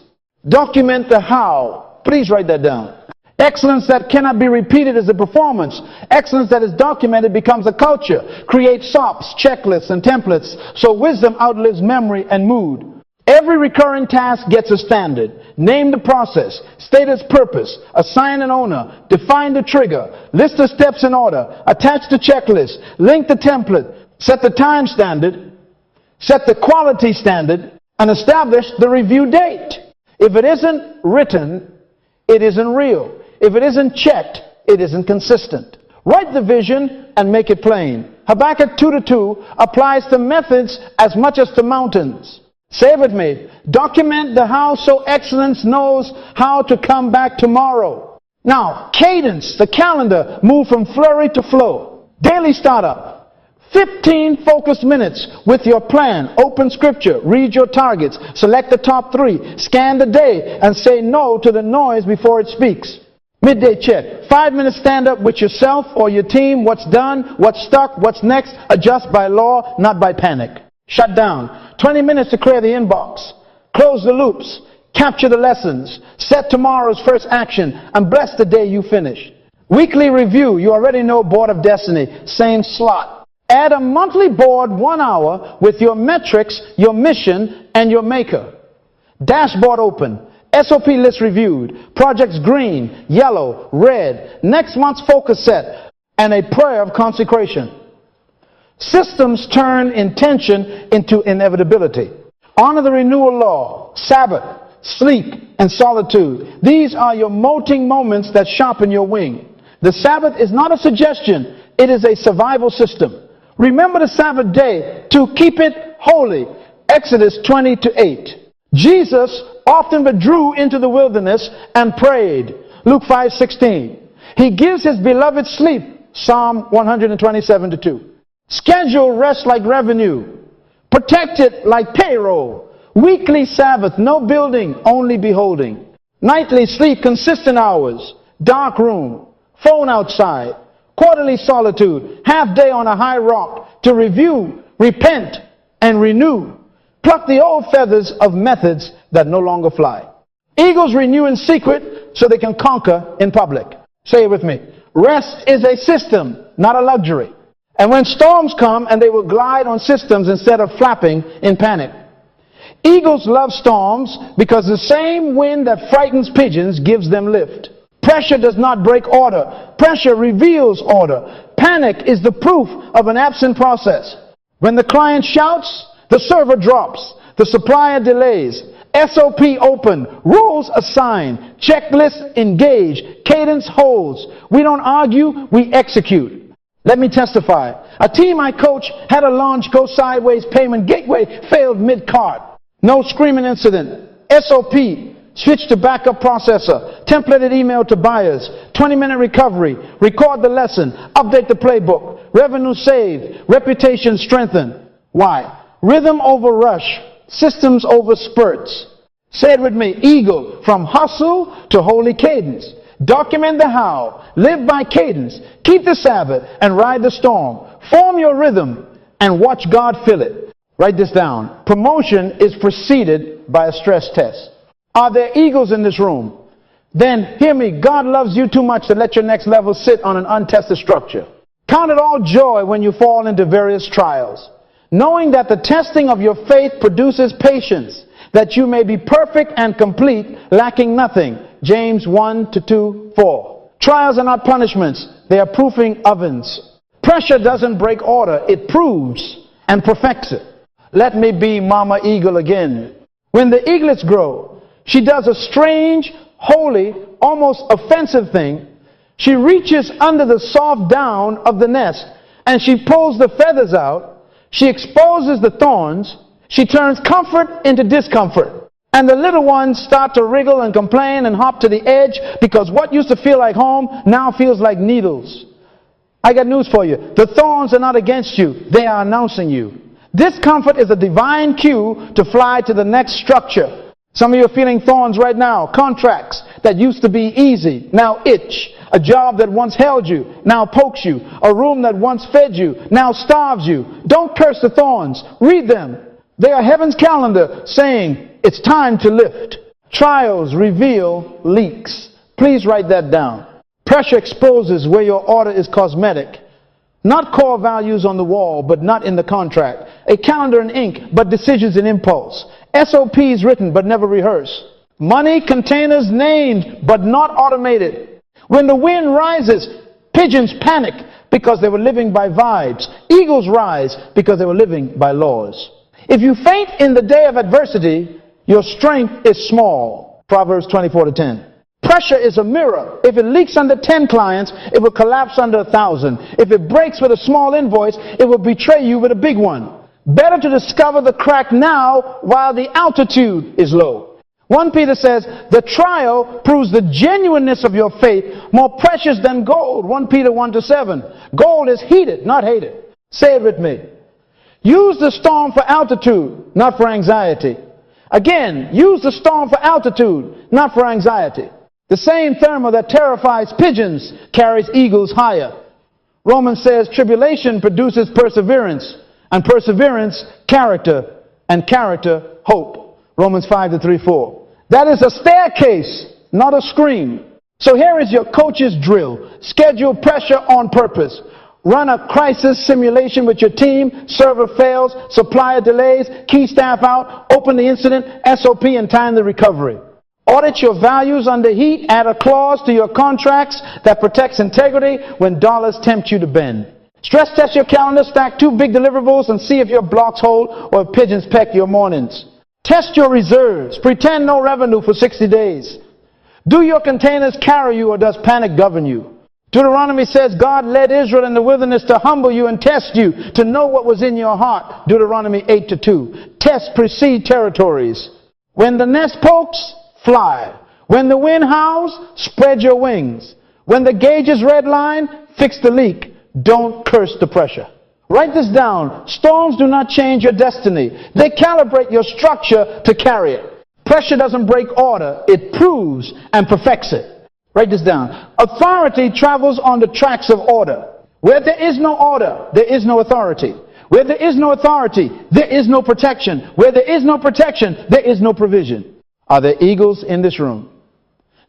Document the how. Please write that down. Excellence that cannot be repeated is a performance. Excellence that is documented becomes a culture. Create SOPs, checklists, and templates so wisdom outlives memory and mood. Every recurring task gets a standard. Name the process, state its purpose, assign an owner, define the trigger, list the steps in order, attach the checklist, link the template, set the time standard, set the quality standard, and establish the review date. If it isn't written, it isn't real. If it isn't checked, it isn't consistent. Write the vision and make it plain. Habakkuk 2:2 applies to methods as much as to mountains. Say it with me. Document the how so excellence knows how to come back tomorrow. Now, cadence, the calendar, move from flurry to flow. Daily startup. 15 focused minutes with your plan. Open scripture. Read your targets. Select the top 3. Scan the day and say no to the noise before it speaks. Midday check. 5 minutes stand up with yourself or your team. What's done, what's stuck, what's next. Adjust by law, not by panic. Shut down. 20 minutes to clear the inbox. Close the loops. Capture the lessons. Set tomorrow's first action and bless the day you finish. Weekly review. You already know Board of Destiny. Same slot. Add a monthly board 1 hour with your metrics, your mission, and your maker. Dashboard open. SOP list reviewed. Projects green, yellow, red. Next month's focus set. And a prayer of consecration. Systems turn intention into inevitability. Honor the renewal law. Sabbath, sleep, and solitude. These are your molting moments that sharpen your wing. The Sabbath is not a suggestion. It is a survival system. Remember the Sabbath day to keep it holy. Exodus 20:8. Jesus often withdrew into the wilderness and prayed. Luke 5:16. He gives his beloved sleep. Psalm 127:2. Schedule rest like revenue. Protect it like payroll. Weekly Sabbath, no building, only beholding. Nightly sleep, consistent hours. Dark room. Phone outside. Quarterly solitude. Half day on a high rock to review, repent, and renew. Pluck the old feathers of methods that no longer fly. Eagles renew in secret so they can conquer in public. Say it with me. Rest is a system, not a luxury. And when storms come, and they will glide on systems instead of flapping in panic. Eagles love storms because the same wind that frightens pigeons gives them lift. Pressure does not break order. Pressure reveals order. Panic is the proof of an absent process. When the client shouts, the server drops. The supplier delays. SOP open. Rules assigned. Checklist engaged. Cadence holds. We don't argue, we execute. Let me testify. A team I coach had a launch go sideways, payment gateway failed mid-cart. No screaming incident. SOP, switch to backup processor, templated email to buyers, 20-minute recovery, record the lesson, update the playbook, revenue saved, reputation strengthened. Why? Rhythm over rush, systems over spurts. Say it with me. Eagle, from hustle to holy cadence. Document the how, live by cadence, keep the Sabbath, and ride the storm. Form your rhythm and watch God fill it. Write this down. Promotion is preceded by a stress test. Are there eagles in this room? Then hear me. God loves you too much to let your next level sit on an untested structure. Count it all joy when you fall into various trials, knowing that the testing of your faith produces patience, that you may be perfect and complete, lacking nothing. James 1:2-4. Trials are not punishments. They are proofing ovens. Pressure doesn't break order. It proves and perfects it. Let me be Mama Eagle again. When the eaglets grow, she does a strange, holy, almost offensive thing. She reaches under the soft down of the nest and she pulls the feathers out. She exposes the thorns. She turns comfort into discomfort. And the little ones start to wriggle and complain and hop to the edge because what used to feel like home now feels like needles. I got news for you. The thorns are not against you. They are announcing you. Discomfort is a divine cue to fly to the next structure. Some of you are feeling thorns right now. Contracts that used to be easy now itch. A job that once held you now pokes you. A room that once fed you now starves you. Don't curse the thorns. Read them. They are heaven's calendar saying it's time to lift. Trials reveal leaks. Please write that down. Pressure exposes where your order is cosmetic. Not core values on the wall, but not in the contract. A calendar in ink, but decisions in impulse. SOPs written, but never rehearsed. Money containers named, but not automated. When the wind rises, pigeons panic because they were living by vibes. Eagles rise because they were living by laws. If you faint in the day of adversity, your strength is small. Proverbs 24:10. Pressure is a mirror. If it leaks under 10 clients, it will collapse under 1,000. If it breaks with a small invoice, it will betray you with a big one. Better to discover the crack now while the altitude is low. 1 Peter says, the trial proves the genuineness of your faith, more precious than gold. 1 Peter 1-7. Gold is heated, not hated. Say it with me. Use the storm for altitude, not for anxiety. Again, use the storm for altitude, not for anxiety. The same thermal that terrifies pigeons carries eagles higher. Romans says tribulation produces perseverance, and perseverance, character, and character, hope. Romans 5:3-4. That is a staircase, not a scream. So here is your coach's drill. Schedule pressure on purpose. Run a crisis simulation with your team. Server fails, supplier delays, key staff out, open the incident, SOP, and time the recovery. Audit your values under heat. Add a clause to your contracts that protects integrity when dollars tempt you to bend. Stress test your calendar, stack 2 big deliverables, and see if your blocks hold or if pigeons peck your mornings. Test your reserves. Pretend no revenue for 60 days. Do your containers carry you, or does panic govern you? Deuteronomy says God led Israel in the wilderness to humble you and test you, to know what was in your heart. Deuteronomy 8-2. Test precede territories. When the nest pokes, fly. When the wind howls, spread your wings. When the gauge is redline, fix the leak. Don't curse the pressure. Write this down. Storms do not change your destiny. They calibrate your structure to carry it. Pressure doesn't break order. It proves and perfects it. Write this down. Authority travels on the tracks of order. Where there is no order, there is no authority. Where there is no authority, there is no protection. Where there is no protection, there is no provision. Are there eagles in this room?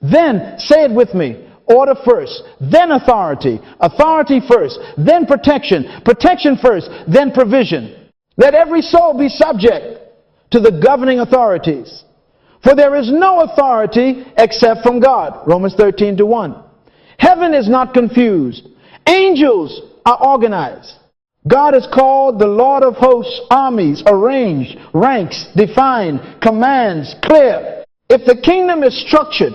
Then, say it with me. Order first, then authority. Authority first, then protection. Protection first, then provision. Let every soul be subject to the governing authorities. For there is no authority except from God. Romans 13:1. Heaven is not confused. Angels are organized. God is called the Lord of hosts, armies, arranged, ranks, defined, commands, clear. If the kingdom is structured,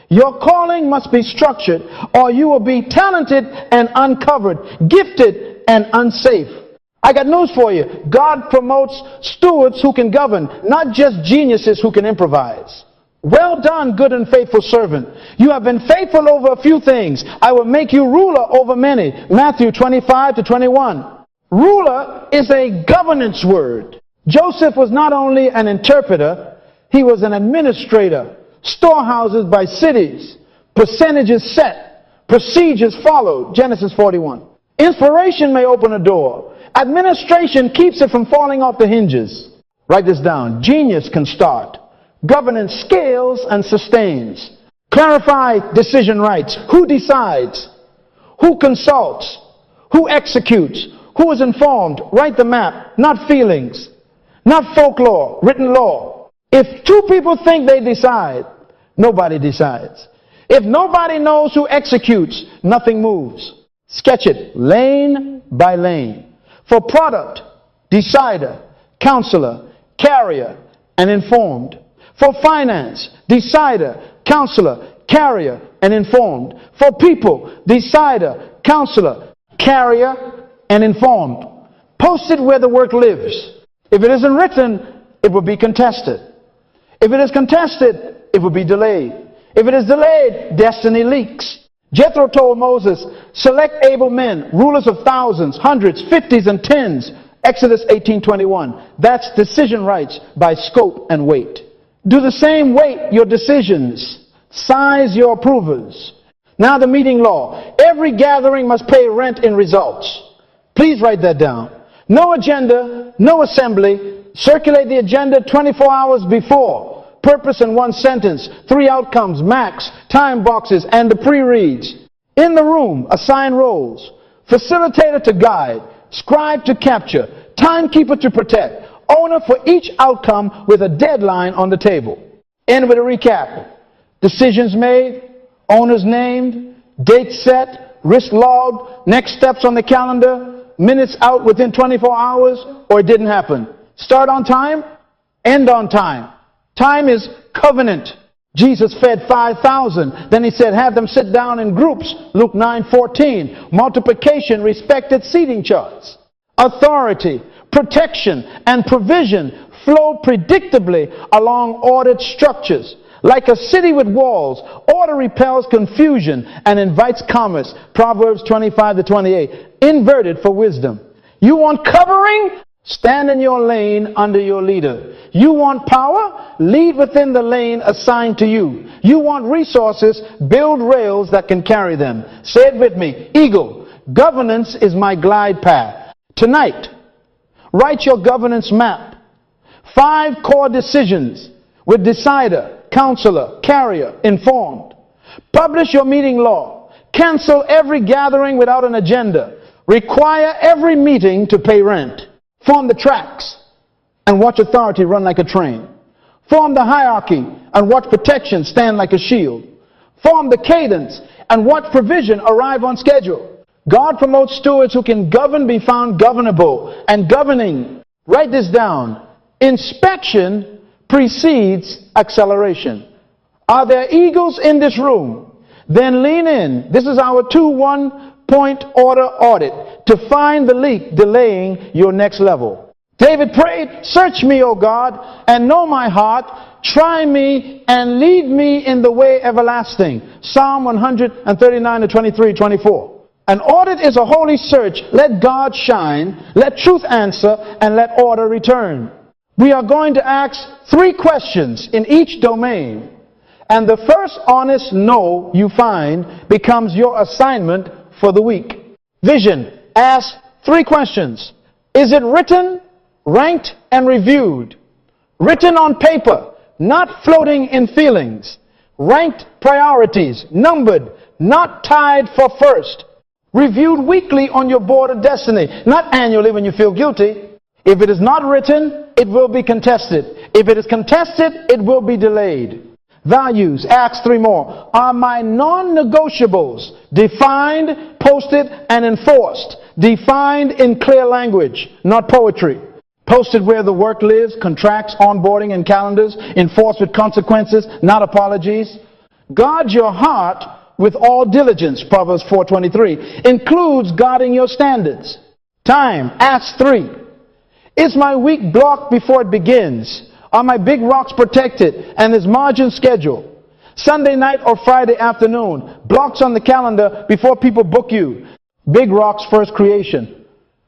your calling must be structured, or you will be talented and uncovered, gifted and unsafe. I got news for you. God promotes stewards who can govern, not just geniuses who can improvise. Well done, good and faithful servant. You have been faithful over a few things. I will make you ruler over many. Matthew 25-21. Ruler is a governance word. Joseph was not only an interpreter, he was an administrator. Storehouses by cities, percentages set, procedures followed. Genesis 41. Inspiration may open a door. Administration keeps it from falling off the hinges. Write this down. Genius can start. Governance scales and sustains. Clarify decision rights. Who decides? Who consults? Who executes? Who is informed? Write the map, not feelings, not folklore, written law. If 2 people think they decide, nobody decides. If nobody knows who executes, nothing moves. Sketch it lane by lane. For product, decider, counselor, carrier, and informed. For finance, decider, counselor, carrier, and informed. For people, decider, counselor, carrier, and informed. Post it where the work lives. If it isn't written, it will be contested. If it is contested, it will be delayed. If it is delayed, destiny leaks. Jethro told Moses, select able men, rulers of thousands, hundreds, 50s, and 10s. Exodus 18:21. That's decision rights by scope and weight. Do the same weight your decisions. Size your approvers. Now the meeting law. Every gathering must pay rent in results. Please write that down. No agenda, no assembly. Circulate the agenda 24 hours before. purpose in one sentence, 3 outcomes, max, time boxes, and the pre-reads. In the room, assign roles. Facilitator to guide, scribe to capture, timekeeper to protect, owner for each outcome with a deadline on the table. End with a recap. Decisions made, owners named, date set, risk logged, next steps on the calendar, minutes out within 24 hours, or it didn't happen. Start on time, end on time. Time is covenant. Jesus fed 5,000. Then he said, have them sit down in groups. Luke 9:14. Multiplication, respected seating charts. Authority, protection, and provision flow predictably along ordered structures. Like a city with walls, order repels confusion and invites commerce. Proverbs 25-28. Inverted for wisdom. You want covering? Stand in your lane under your leader. You want power? Lead within the lane assigned to you. You want resources? Build rails that can carry them. Say it with me. Eagle. Governance is my glide path. Tonight, write your governance map. 5 core decisions with decider, counselor, carrier, informed. Publish your meeting law. Cancel every gathering without an agenda. Require every meeting to pay rent. Form the tracks and watch authority run like a train. Form the hierarchy and watch protection stand like a shield. Form the cadence and watch provision arrive on schedule. God promotes stewards who can govern, be found governable, and governing. Write this down. Inspection precedes acceleration. Are there eagles in this room? Then lean in. This is our 2-1-point order audit to find the leak delaying your next level. David prayed, search me, O God, and know my heart. Try me and lead me in the way everlasting. Psalm 139-23-24. An audit is a holy search. Let God shine, let truth answer, and let order return. We are going to ask 3 questions in each domain. And the first honest no you find becomes your assignment for the week. Vision. Ask 3 questions. Is it written, ranked, and reviewed? Written on paper, not floating in feelings. Ranked priorities, numbered, not tied for first. Reviewed weekly on your board of destiny, not annually when you feel guilty. If it is not written, it will be contested. If it is contested, it will be delayed. Values. Ask 3 more. Are my non-negotiables defined, posted, and enforced? Defined in clear language, not poetry. Posted where the work lives, contracts, onboarding, and calendars. Enforced with consequences, not apologies. Guard your heart with all diligence, Proverbs 4:23. Includes guarding your standards. Time. Ask 3. Is my week blocked before it begins? Are my big rocks protected and is margin scheduled? Sunday night or Friday afternoon, blocks on the calendar before people book you. Big rocks first creation,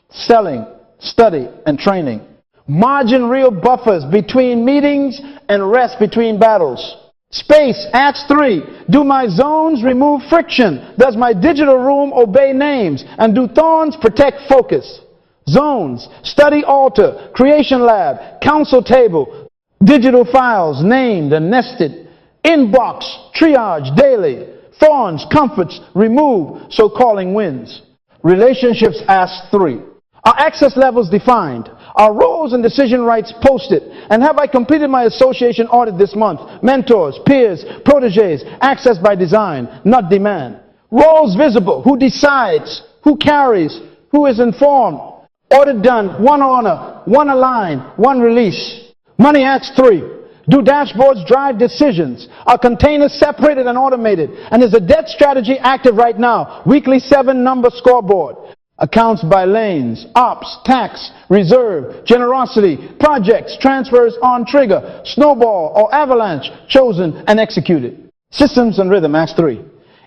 selling, study, and training. Margin real buffers between meetings and rest between battles. Space, Acts 3. Do my zones remove friction? Does my digital room obey names? And do thorns protect focus? Zones, study altar, creation lab, council table, digital files named and nested, inbox, triage daily, thorns, comforts, remove, so calling wins. Relationships, Ask 3. Are access levels defined? Are roles and decision rights posted? And have I completed my association audit this month? Mentors, peers, proteges, access by design, not demand. Roles visible. Who decides? Who carries? Who is informed? Audit done. 1 honor, 1 align, 1 release. Money, Acts 3. Do dashboards drive decisions? Are containers separated and automated? And is a debt strategy active right now? Weekly 7-number scoreboard. Accounts by lanes, ops, tax, reserve, generosity, projects, transfers on trigger, snowball or avalanche, chosen and executed. Systems and rhythm, Acts 3.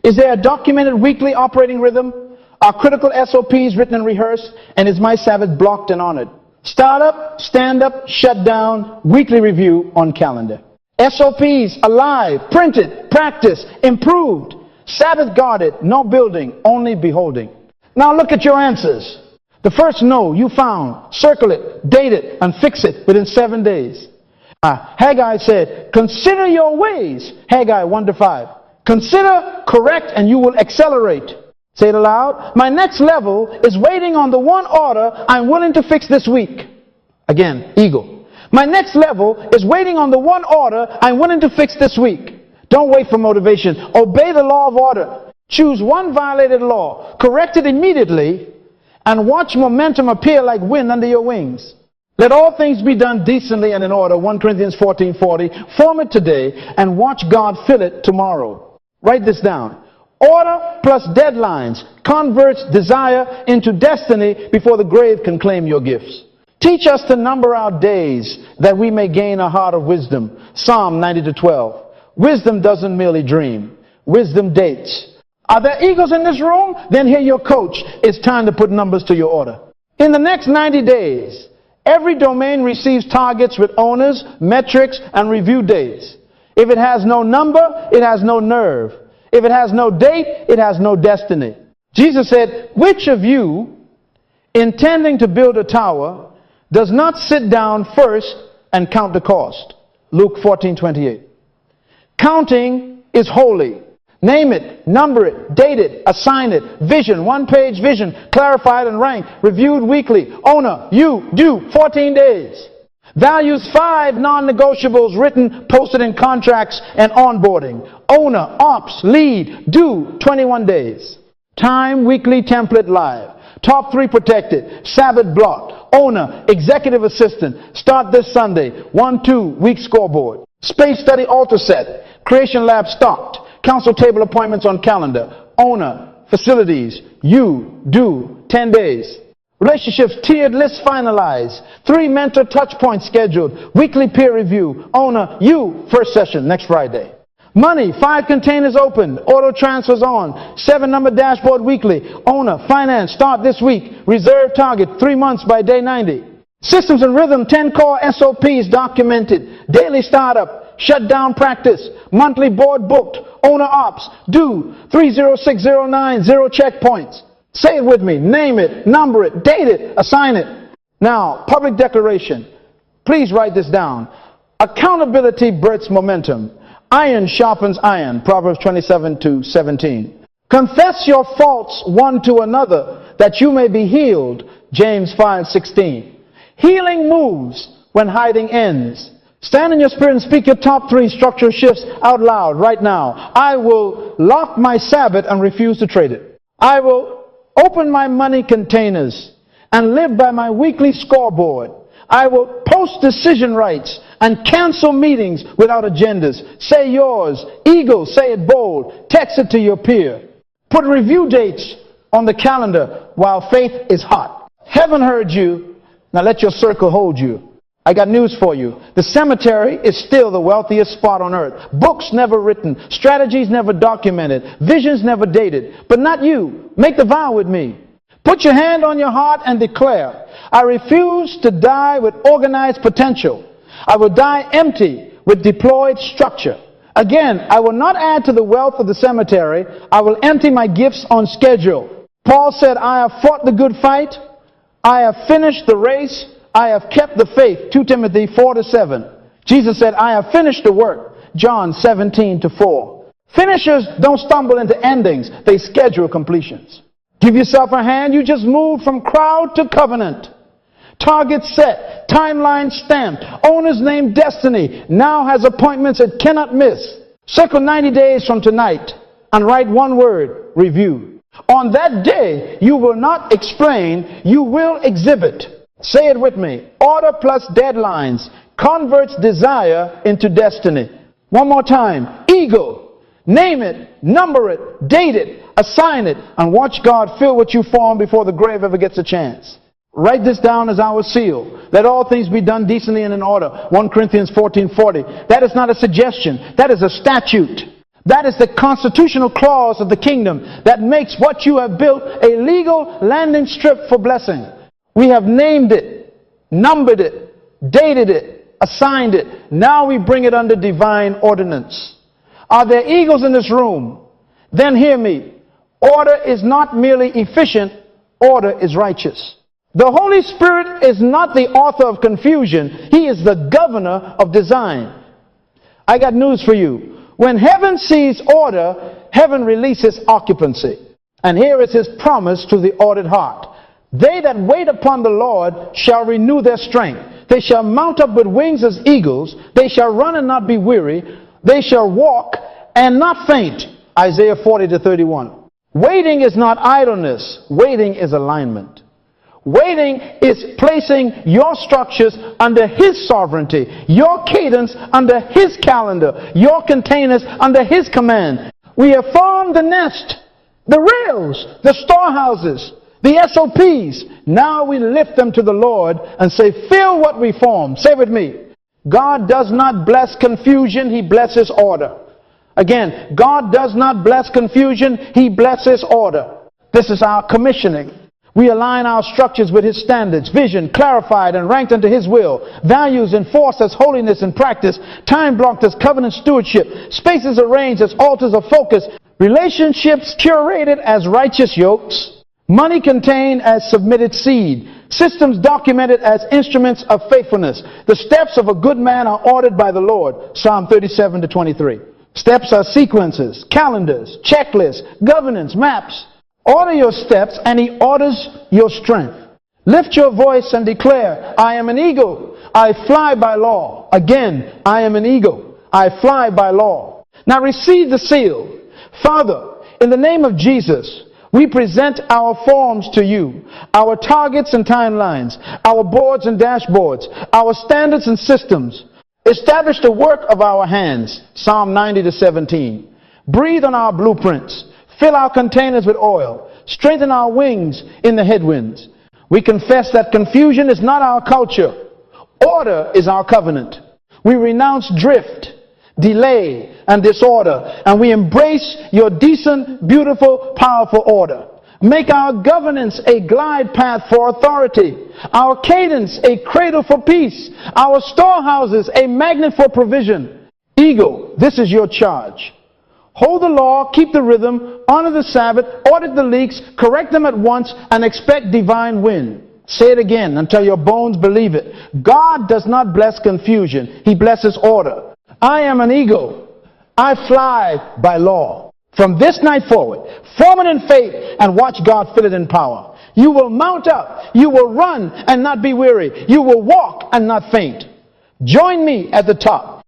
Is there a documented weekly operating rhythm? Are critical SOPs written and rehearsed? And is my Sabbath blocked and honored? Startup, stand up, shut down, weekly review on calendar. SOPs alive, printed, practiced, improved. Sabbath guarded, no building, only beholding. Now look at your answers. The first no you found, circle it, date it, and fix it within 7 days. Haggai said, consider your ways. Haggai 1-5. Consider, correct, and you will accelerate. Say it aloud. My next level is waiting on the one order I'm willing to fix this week. Again, eagle. My next level is waiting on the one order I'm willing to fix this week. Don't wait for motivation. Obey the law of order. Choose one violated law, correct it immediately, and watch momentum appear like wind under your wings. Let all things be done decently and in order. 1 Corinthians 14:40. Form it today and watch God fill it tomorrow. Write this down. Order plus deadlines converts desire into destiny before the grave can claim your gifts. Teach us to number our days that we may gain a heart of wisdom. Psalm 90:12. Wisdom doesn't merely dream. Wisdom dates. Are there eagles in this room? Then hear your coach. It's time to put numbers to your order. In the next 90 days, every domain receives targets with owners, metrics, and review days. If it has no number, it has no nerve. If it has no date, it has no destiny. Jesus said, which of you, intending to build a tower, does not sit down first and count the cost? Luke 14:28. Counting is holy. Name it, number it, date it, assign it. Vision, one-page vision, clarified and ranked, reviewed weekly. Owner, you, due, 14 days. Values 5 non-negotiables written, posted in contracts and onboarding. Owner, ops, lead, due, 21 days. Time, weekly template live. Top 3 protected. Sabbath blocked. Owner, executive assistant. Start this Sunday. 1-2 week scoreboard. Space study altar set. Creation lab stocked. Council table appointments on calendar. Owner, facilities, you, do, 10 days. Relationships tiered list finalized. 3 mentor touch points scheduled. Weekly peer review. Owner, you, first session next Friday. Money, 5 containers opened. Auto transfers on. 7 number dashboard weekly. Owner, finance, start this week. Reserve target, 3 months by day 90. Systems and rhythm, 10 core SOPs documented. Daily startup. Shutdown practice. Monthly board booked. Owner ops. Due. 30609. 0 checkpoints. Say it with me. Name it. Number it. Date it. Assign it. Now, public declaration. Please write this down. Accountability births momentum. Iron sharpens iron. Proverbs 27:17. Confess your faults one to another that you may be healed. James 5:16. Healing moves when hiding ends. Stand in your spirit and speak your top 3 structural shifts out loud right now. I will lock my Sabbath and refuse to trade it. I will open my money containers and live by my weekly scoreboard. I will post decision rights and cancel meetings without agendas. Say yours. Eagle, say it bold. Text it to your peer. Put review dates on the calendar while faith is hot. Heaven heard you. Now let your circle hold you. I got news for you. The cemetery is still the wealthiest spot on earth. Books never written. Strategies never documented. Visions never dated. But not you. Make the vow with me. Put your hand on your heart and declare, I refuse to die with organized potential. I will die empty with deployed structure. Again, I will not add to the wealth of the cemetery. I will empty my gifts on schedule. Paul said, I have fought the good fight. I have finished the race. I have kept the faith. 2 Timothy 4:7. Jesus said, I have finished the work. John 17:4. Finishers don't stumble into endings. They schedule completions. Give yourself a hand. You just moved from crowd to covenant. Target set. Timeline stamped. Owner's name destiny. Now has appointments it cannot miss. Circle 90 days from tonight and write one word, review. On that day, you will not explain. You will exhibit. Say it with me. Order plus deadlines converts desire into destiny. One more time. Eagle. Name it, number it, date it, assign it, and watch God fill what you form before the grave ever gets a chance. Write this down as our seal. Let all things be done decently and in order. 1 Corinthians 14:40. That is not a suggestion. That is a statute. That is the constitutional clause of the kingdom that makes what you have built a legal landing strip for blessing. We have named it, numbered it, dated it, assigned it. Now we bring it under divine ordinance. Are there eagles in this room? Then hear me. Order is not merely efficient. Order is righteous. The Holy Spirit is not the author of confusion. He is the governor of design. I got news for you. When heaven sees order, heaven releases occupancy. And here is his promise to the ordered heart. They that wait upon the Lord shall renew their strength. They shall mount up with wings as eagles. They shall run and not be weary. They shall walk and not faint. Isaiah 40-31. Waiting is not idleness. Waiting is alignment. Waiting is placing your structures under his sovereignty, your cadence under his calendar, your containers under his command. We have formed the nest, the rails, the storehouses, the SOPs. Now we lift them to the Lord and say, fill what we form. Say with me. God does not bless confusion, he blesses order. Again, God does not bless confusion, he blesses order. This is our commissioning. We align our structures with his standards, vision clarified and ranked unto his will, values enforced as holiness and practice, time blocked as covenant stewardship, spaces arranged as altars of focus, relationships curated as righteous yokes, money contained as submitted seed, systems documented as instruments of faithfulness. The steps of a good man are ordered by the Lord. Psalm 37-23. Steps are sequences, calendars, checklists, governance, maps. Order your steps and he orders your strength. Lift your voice and declare, I am an eagle. I fly by law. Again, I am an eagle. I fly by law. Now receive the seal. Father, in the name of Jesus, we present our forms to you, our targets and timelines, our boards and dashboards, our standards and systems. Establish the work of our hands. Psalm 90-17. Breathe on our blueprints. Fill our containers with oil. Strengthen our wings in the headwinds. We confess that confusion is not our culture. Order is our covenant. We renounce drift, delay, and disorder, and we embrace your decent, beautiful, powerful order. Make our governance a glide path for authority, our cadence a cradle for peace, our storehouses a magnet for provision. Eagle, this is your charge. Hold the law, keep the rhythm, honor the Sabbath, audit the leaks, correct them at once, and expect divine wind. Say it again until your bones believe it. God does not bless confusion. He blesses order. I am an eagle. I fly by law. From this night forward, form it in faith and watch God fill it in power. You will mount up. You will run and not be weary. You will walk and not faint. Join me at the top.